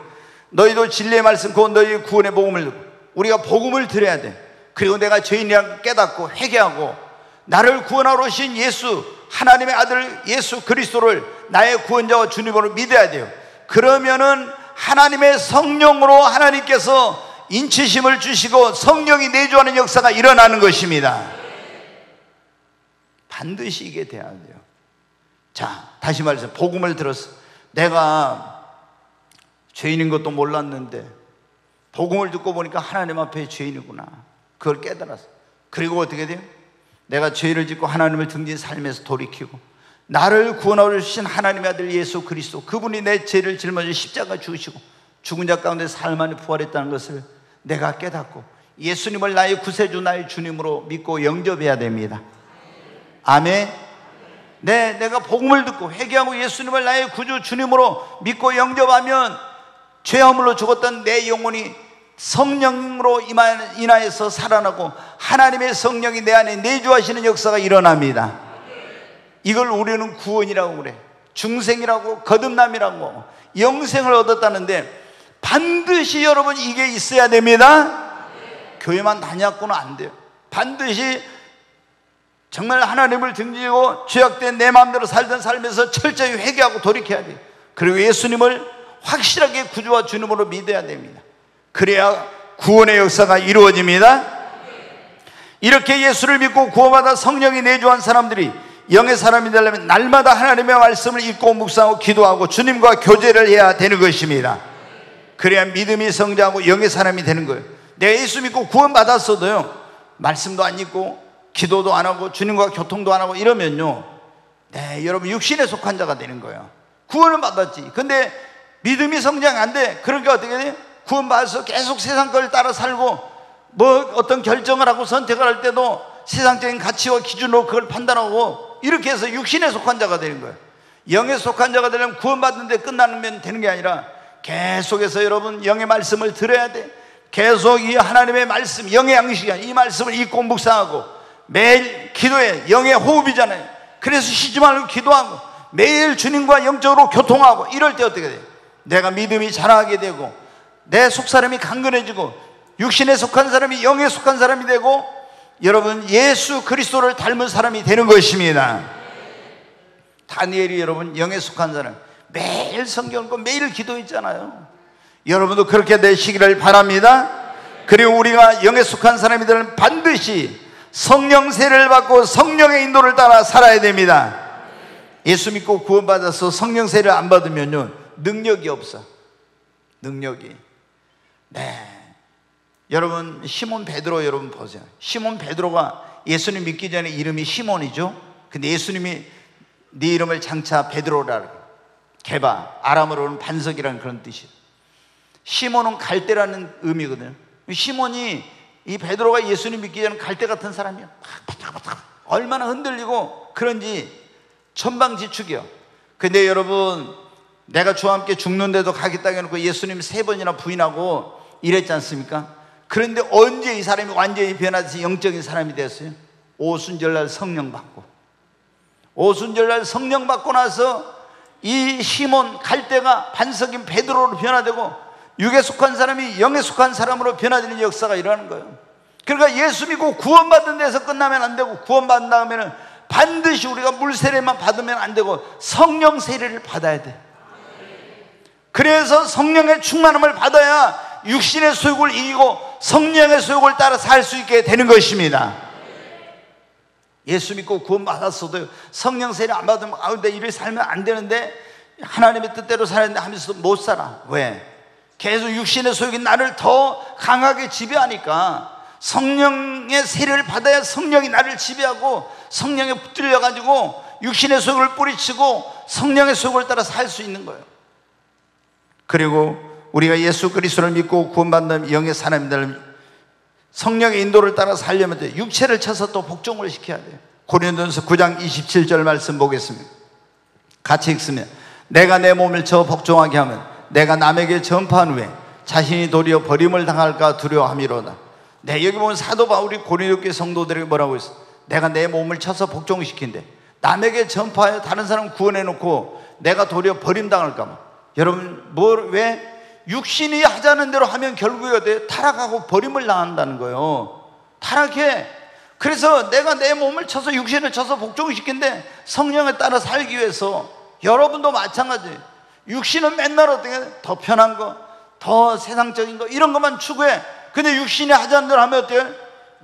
너희도 진리의 말씀 곧 너희의 구원의 복음을 듣고. 우리가 복음을 들어야 돼. 그리고 내가 죄인이라고 깨닫고 회개하고 나를 구원하러 오신 예수, 하나님의 아들 예수 그리스도를 나의 구원자와 주님으로 믿어야 돼요. 그러면은 하나님의 성령으로 하나님께서 인치심을 주시고 성령이 내주하는 역사가 일어나는 것입니다. 반드시 이게 돼야 돼요. 자, 다시 말해서 복음을 들었어. 내가 죄인인 것도 몰랐는데 복음을 듣고 보니까 하나님 앞에 죄인이구나. 그걸 깨달았어. 그리고 어떻게 돼요? 내가 죄를 짓고 하나님을 등진 삶에서 돌이키고 나를 구원하러 주신 하나님의 아들 예수 그리스도, 그분이 내 죄를 짊어져 십자가 죽으시고 죽은 자 가운데 삶 안에 부활했다는 것을 내가 깨닫고 예수님을 나의 구세주, 나의 주님으로 믿고 영접해야 됩니다. 아멘. 네, 내가 복음을 듣고 회개하고 예수님을 나의 구주, 주님으로 믿고 영접하면 죄허물로 죽었던 내 영혼이 성령으로 인하여서 살아나고 하나님의 성령이 내 안에 내주하시는 역사가 일어납니다. 이걸 우리는 구원이라고 그래. 중생이라고, 거듭남이라고, 영생을 얻었다는데 반드시 여러분 이게 있어야 됩니다. 교회만 다녔고는 안 돼요. 반드시 정말 하나님을 등지고 죄악된 내 마음대로 살던 삶에서 철저히 회개하고 돌이켜야 돼요. 그리고 예수님을 확실하게 구주와 주님으로 믿어야 됩니다. 그래야 구원의 역사가 이루어집니다. 이렇게 예수를 믿고 구원받아 성령이 내주한 사람들이 영의 사람이 되려면 날마다 하나님의 말씀을 읽고 묵상하고 기도하고 주님과 교제를 해야 되는 것입니다. 그래야 믿음이 성장하고 영의 사람이 되는 거예요. 내가 예수 믿고 구원받았어도요 말씀도 안 읽고 기도도 안 하고 주님과 교통도 안 하고 이러면요, 네, 여러분 육신에 속한 자가 되는 거예요. 구원을 받았지. 근데 믿음이 성장 안 돼. 그러니까 어떻게 돼? 구원받아서 계속 세상 걸 따라 살고 뭐 어떤 결정을 하고 선택을 할 때도 세상적인 가치와 기준으로 그걸 판단하고 이렇게 해서 육신에 속한 자가 되는 거예요. 영에 속한 자가 되려면 구원받는 데 끝나면 되는 게 아니라 계속해서 여러분 영의 말씀을 들어야 돼. 계속 이 하나님의 말씀, 영의 양식이야. 이 말씀을 읽고 묵상하고 매일 기도해. 영의 호흡이잖아요. 그래서 쉬지 말고 기도하고 매일 주님과 영적으로 교통하고 이럴 때 어떻게 돼? 내가 믿음이 자라게 되고 내 속사람이 강건해지고 육신에 속한 사람이 영에 속한 사람이 되고 여러분 예수 그리스도를 닮은 사람이 되는 것입니다. 다니엘이 여러분 영에 속한 사람, 매일 성경 읽고 매일 기도했잖아요. 여러분도 그렇게 되시기를 바랍니다. 그리고 우리가 영에 속한 사람이 되면 반드시 성령 세례를 받고 성령의 인도를 따라 살아야 됩니다. 예수 믿고 구원받아서 성령 세례를 안 받으면요 능력이 없어. 능력이. 네. 여러분 시몬 베드로 여러분 보세요. 시몬 베드로가 예수님 믿기 전에 이름이 시몬이죠. 근데 예수님이 네 이름을 장차 베드로라 그래요. 개바, 아람어로는 반석이라는 그런 뜻이에요. 시몬은 갈대라는 의미거든요. 시몬이 이 베드로가 예수님 믿기 전에 갈대 같은 사람이야. 얼마나 흔들리고 그런지 천방지축이요. 근데 여러분 내가 주와 함께 죽는데도 가겠다고 해놓고 예수님 3번이나 부인하고 이랬지 않습니까? 그런데 언제 이 사람이 완전히 변화돼서 영적인 사람이 됐어요? 오순절날 성령 받고, 오순절날 성령 받고 나서 이 시몬 갈대가 반석인 베드로로 변화되고 육에 속한 사람이 영에 속한 사람으로 변화되는 역사가 일어나는 거예요. 그러니까 예수 믿고 구원받은 데서 끝나면 안 되고, 구원받은 다음에는 반드시 우리가 물 세례만 받으면 안 되고 성령 세례를 받아야 돼. 그래서 성령의 충만함을 받아야 육신의 소욕을 이기고 성령의 소욕을 따라 살 수 있게 되는 것입니다. 예수 믿고 구원받았어도 성령 세례 안 받으면 내 이를 살면 안 되는데, 하나님의 뜻대로 살아야 되는데 하면서 못 살아. 왜? 계속 육신의 소욕이 나를 더 강하게 지배하니까 성령의 세례를 받아야 성령이 나를 지배하고 성령에 붙들려가지고 육신의 소욕을 뿌리치고 성령의 소욕을 따라 살 수 있는 거예요. 그리고 우리가 예수 그리스도를 믿고 구원받는 영의 사람들, 성령의 인도를 따라 살려면 돼. 육체를 쳐서 또 복종을 시켜야 돼요. 고린도전서 9장 27절 말씀 보겠습니다. 같이 읽습니다. 내가 내 몸을 쳐 복종하게 하면 내가 남에게 전파한 후에 자신이 도리어 버림을 당할까 두려워함이로다. 네, 여기 보면 사도 바울이 고린도교회 성도들에게 뭐라고 했어? 내가 내 몸을 쳐서 복종시킨대. 남에게 전파하여 다른 사람 구원해놓고 내가 도리어 버림당할까 봐. 여러분 왜? 육신이 하자는 대로 하면 결국에 어때? 타락하고 버림을 당한다는 거예요. 타락해. 그래서 내가 내 몸을 쳐서 육신을 쳐서 복종시킨데 성령에 따라 살기 위해서 여러분도 마찬가지예요. 육신은 맨날 어떻게 더 편한 거, 더 세상적인 거 이런 것만 추구해. 근데 육신이 하자는 대로 하면 어때요?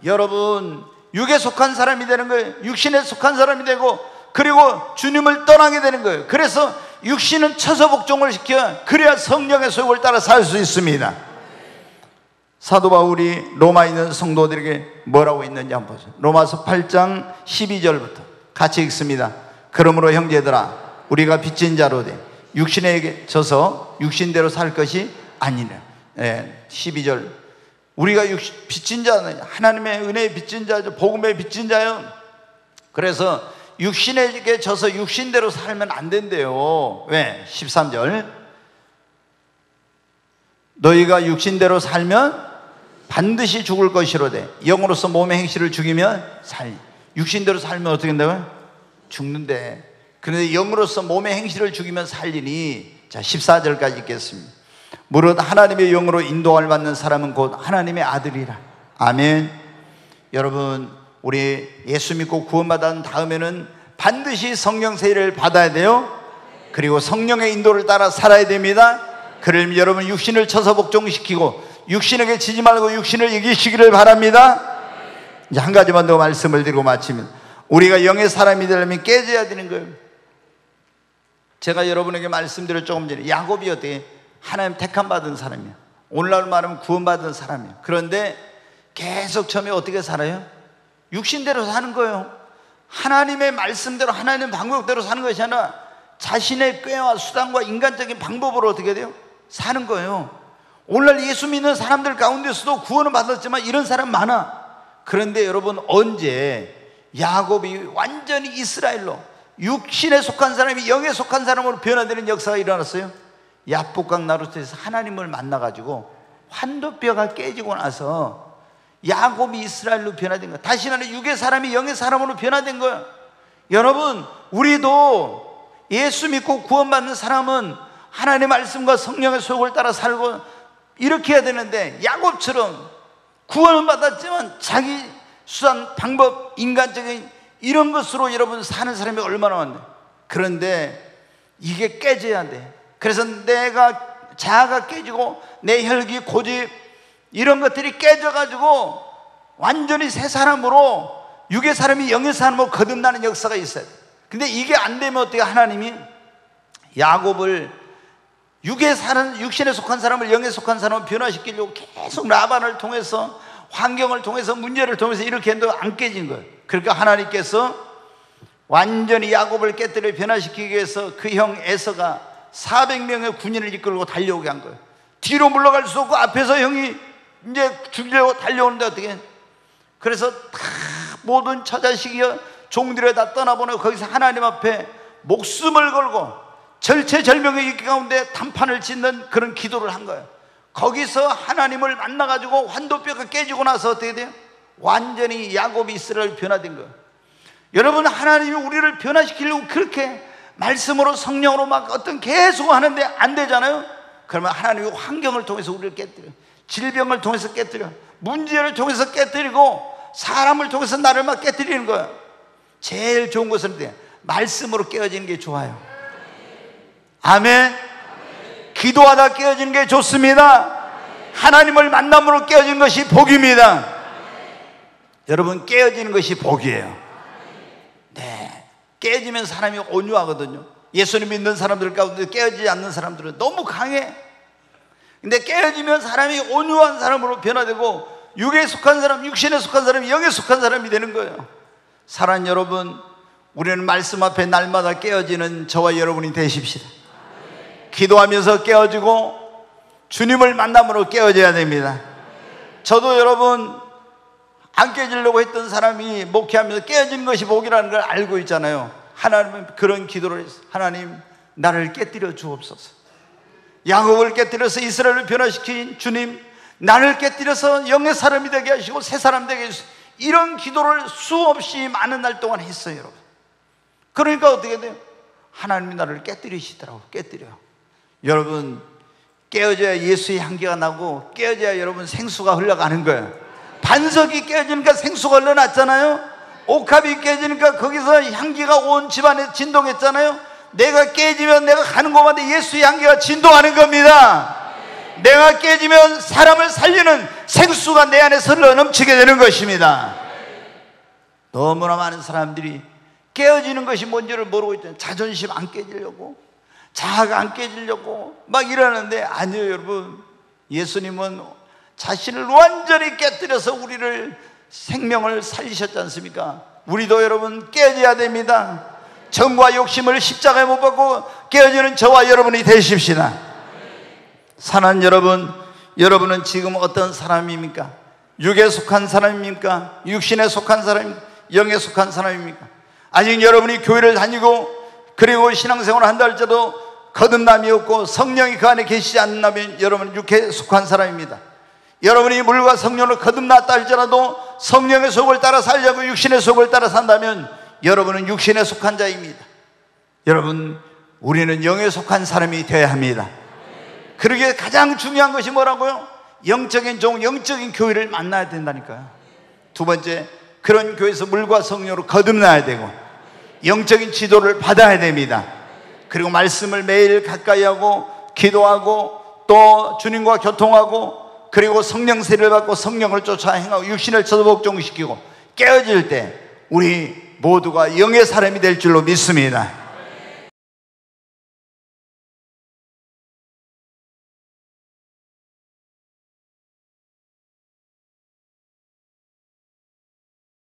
여러분 육에 속한 사람이 되는 거예요. 육신에 속한 사람이 되고, 그리고 주님을 떠나게 되는 거예요. 그래서 육신은 쳐서 복종을 시켜. 그래야 성령의 소욕을 따라 살 수 있습니다. 사도 바울이 로마에 있는 성도들에게 뭐라고 있는지 한번 보세요. 로마서 8장 12절부터 같이 읽습니다. 그러므로 형제들아, 우리가 빚진 자로 돼 육신에게 져서 육신대로 살 것이 아니라. 12절. 우리가 빚진 자는 하나님의 은혜의 빚진 자죠. 복음의 빚진 자요. 그래서 육신에게 져서 육신대로 살면 안 된대요. 왜? 13절. 너희가 육신대로 살면 반드시 죽을 것이로되 영으로서 몸의 행실을 죽이면 살. 육신대로 살면 어떻게 된다고요? 죽는데. 그런데 영으로서 몸의 행실을 죽이면 살리니. 자, 14절까지 읽겠습니다. 무릇 하나님의 영으로 인도함을 받는 사람은 곧 하나님의 아들이라. 아멘. 여러분, 우리 예수 믿고 구원받은 다음에는 반드시 성령 세례를 받아야 돼요. 그리고 성령의 인도를 따라 살아야 됩니다. 그러면 여러분 육신을 쳐서 복종시키고 육신에게 지지 말고 육신을 이기시기를 바랍니다. 이제 한 가지만 더 말씀을 드리고 마치면, 우리가 영의 사람이 되려면 깨져야 되는 거예요. 제가 여러분에게 말씀드려 조금 전에 야곱이 어떻게 하나님 택함 받은 사람이야. 오늘날 말하면 구원받은 사람이야. 그런데 계속 처음에 어떻게 살아요? 육신대로 사는 거예요. 하나님의 말씀대로, 하나님의 방법대로 사는 것이 아니라 자신의 꾀와 수단과 인간적인 방법으로 어떻게 돼요? 사는 거예요. 오늘날 예수 믿는 사람들 가운데서도 구원을 받았지만 이런 사람 많아. 그런데 여러분, 언제 야곱이 완전히 이스라엘로, 육신에 속한 사람이 영에 속한 사람으로 변화되는 역사가 일어났어요? 야복강 나루터에서 하나님을 만나가지고 환도뼈가 깨지고 나서 야곱이 이스라엘로 변화된 거야. 다시 나는 육의 사람이 영의 사람으로 변화된 거야. 여러분, 우리도 예수 믿고 구원받는 사람은 하나님의 말씀과 성령의 소욕을 따라 살고 이렇게 해야 되는데, 야곱처럼 구원은 받았지만 자기 수단, 방법, 인간적인 이런 것으로 여러분 사는 사람이 얼마나 많네. 그런데 이게 깨져야 돼. 그래서 자아가 깨지고 내 혈기, 고집 이런 것들이 깨져가지고 완전히 새 사람으로, 육의 사람이 영의 사람으로 거듭나는 역사가 있어요. 근데 이게 안 되면 어떻게, 하나님이 야곱을 육신에 속한 사람을 영에 속한 사람으로 변화시키려고 계속 라반을 통해서, 환경을 통해서, 문제를 통해서 이렇게 했는데 안 깨진 거예요. 그러니까 하나님께서 완전히 야곱을 깨뜨려 변화시키기 위해서 그 형 에서가 400명의 군인을 이끌고 달려오게 한 거예요. 뒤로 물러갈 수 없고 앞에서 형이 이제 죽이려고 달려오는데 어떻게, 그래서 다 모든 처자식이여 종들을 다 떠나보내고 거기서 하나님 앞에 목숨을 걸고 절체절명의 위기 가운데 단판을 짓는 그런 기도를 한 거예요. 거기서 하나님을 만나가지고 환도뼈가 깨지고 나서 어떻게 돼요? 완전히 야곱이 이스라엘 변화된 거예요. 여러분, 하나님이 우리를 변화시키려고 그렇게 말씀으로, 성령으로 막 어떤 계속 하는데 안 되잖아요. 그러면 하나님이 환경을 통해서 우리를 깨뜨려, 질병을 통해서 깨뜨려, 문제를 통해서 깨뜨리고, 사람을 통해서 나를 막 깨뜨리는 거예요. 제일 좋은 것은 말씀으로 깨어지는 게 좋아요. 아멘. 기도하다 깨어지는 게 좋습니다. 하나님을 만남으로 깨어지는 것이 복입니다. 여러분, 깨어지는 것이 복이에요. 네, 깨지면 사람이 온유하거든요. 예수님 믿는 사람들 가운데 깨어지지 않는 사람들은 너무 강해. 근데 깨어지면 사람이 온유한 사람으로 변화되고, 육에 속한 사람, 육신에 속한 사람이 영에 속한 사람이 되는 거예요. 사랑하는 여러분, 우리는 말씀 앞에 날마다 깨어지는 저와 여러분이 되십시다. 기도하면서 깨어지고 주님을 만남으로 깨어져야 됩니다. 저도 여러분, 안 깨지려고 했던 사람이 목회하면서 깨어지는 것이 복이라는 걸 알고 있잖아요. 하나님은 그런 기도를 했어요. 하나님, 나를 깨뜨려 주옵소서. 야곱을 깨뜨려서 이스라엘을 변화시킨 주님, 나를 깨뜨려서 영의 사람이 되게 하시고 새 사람 되게 하시고, 이런 기도를 수없이 많은 날 동안 했어요, 여러분. 그러니까 어떻게 돼요? 하나님이 나를 깨뜨리시더라고. 깨뜨려요. 여러분, 깨어져야 예수의 향기가 나고, 깨어져야 여러분 생수가 흘러가는 거예요. 반석이 깨어지니까 생수가 흘러났잖아요. 옥합이 깨지니까 거기서 향기가 온 집안에 진동했잖아요. 내가 깨지면 내가 가는 곳마다 예수의 향기가 진동하는 겁니다. 내가 깨지면 사람을 살리는 생수가 내 안에서 흘러 넘치게 되는 것입니다. 너무나 많은 사람들이 깨어지는 것이 뭔지를 모르고 있잖아요. 자존심 안 깨지려고, 자아가 안 깨지려고 막 이러는데, 아니요 여러분, 예수님은 자신을 완전히 깨뜨려서 우리를, 생명을 살리셨지 않습니까? 우리도 여러분 깨져야 됩니다. 정과 욕심을 십자가에 못 박고 깨어지는 저와 여러분이 되십시다. 사랑하는 여러분, 여러분은 지금 어떤 사람입니까? 육에 속한 사람입니까? 육신에 속한 사람입니까? 영에 속한 사람입니까? 아직 여러분이 교회를 다니고 그리고 신앙생활을 한다 할지라도 거듭남이 없고 성령이 그 안에 계시지 않는다면 여러분은 육에 속한 사람입니다. 여러분이 물과 성령으로 거듭났다 할지라도 성령의 속을 따라 살려고 육신의 속을 따라 산다면 여러분은 육신에 속한 자입니다. 여러분, 우리는 영에 속한 사람이 되어야 합니다. 그러기에 가장 중요한 것이 뭐라고요? 영적인 종, 영적인 교회를 만나야 된다니까요. 두 번째, 그런 교회에서 물과 성령으로 거듭나야 되고 영적인 지도를 받아야 됩니다. 그리고 말씀을 매일 가까이 하고 기도하고 또 주님과 교통하고 그리고 성령 세례를 받고 성령을 쫓아 행하고 육신을 저복종시키고 깨어질 때 우리 모두가 영의 사람이 될 줄로 믿습니다.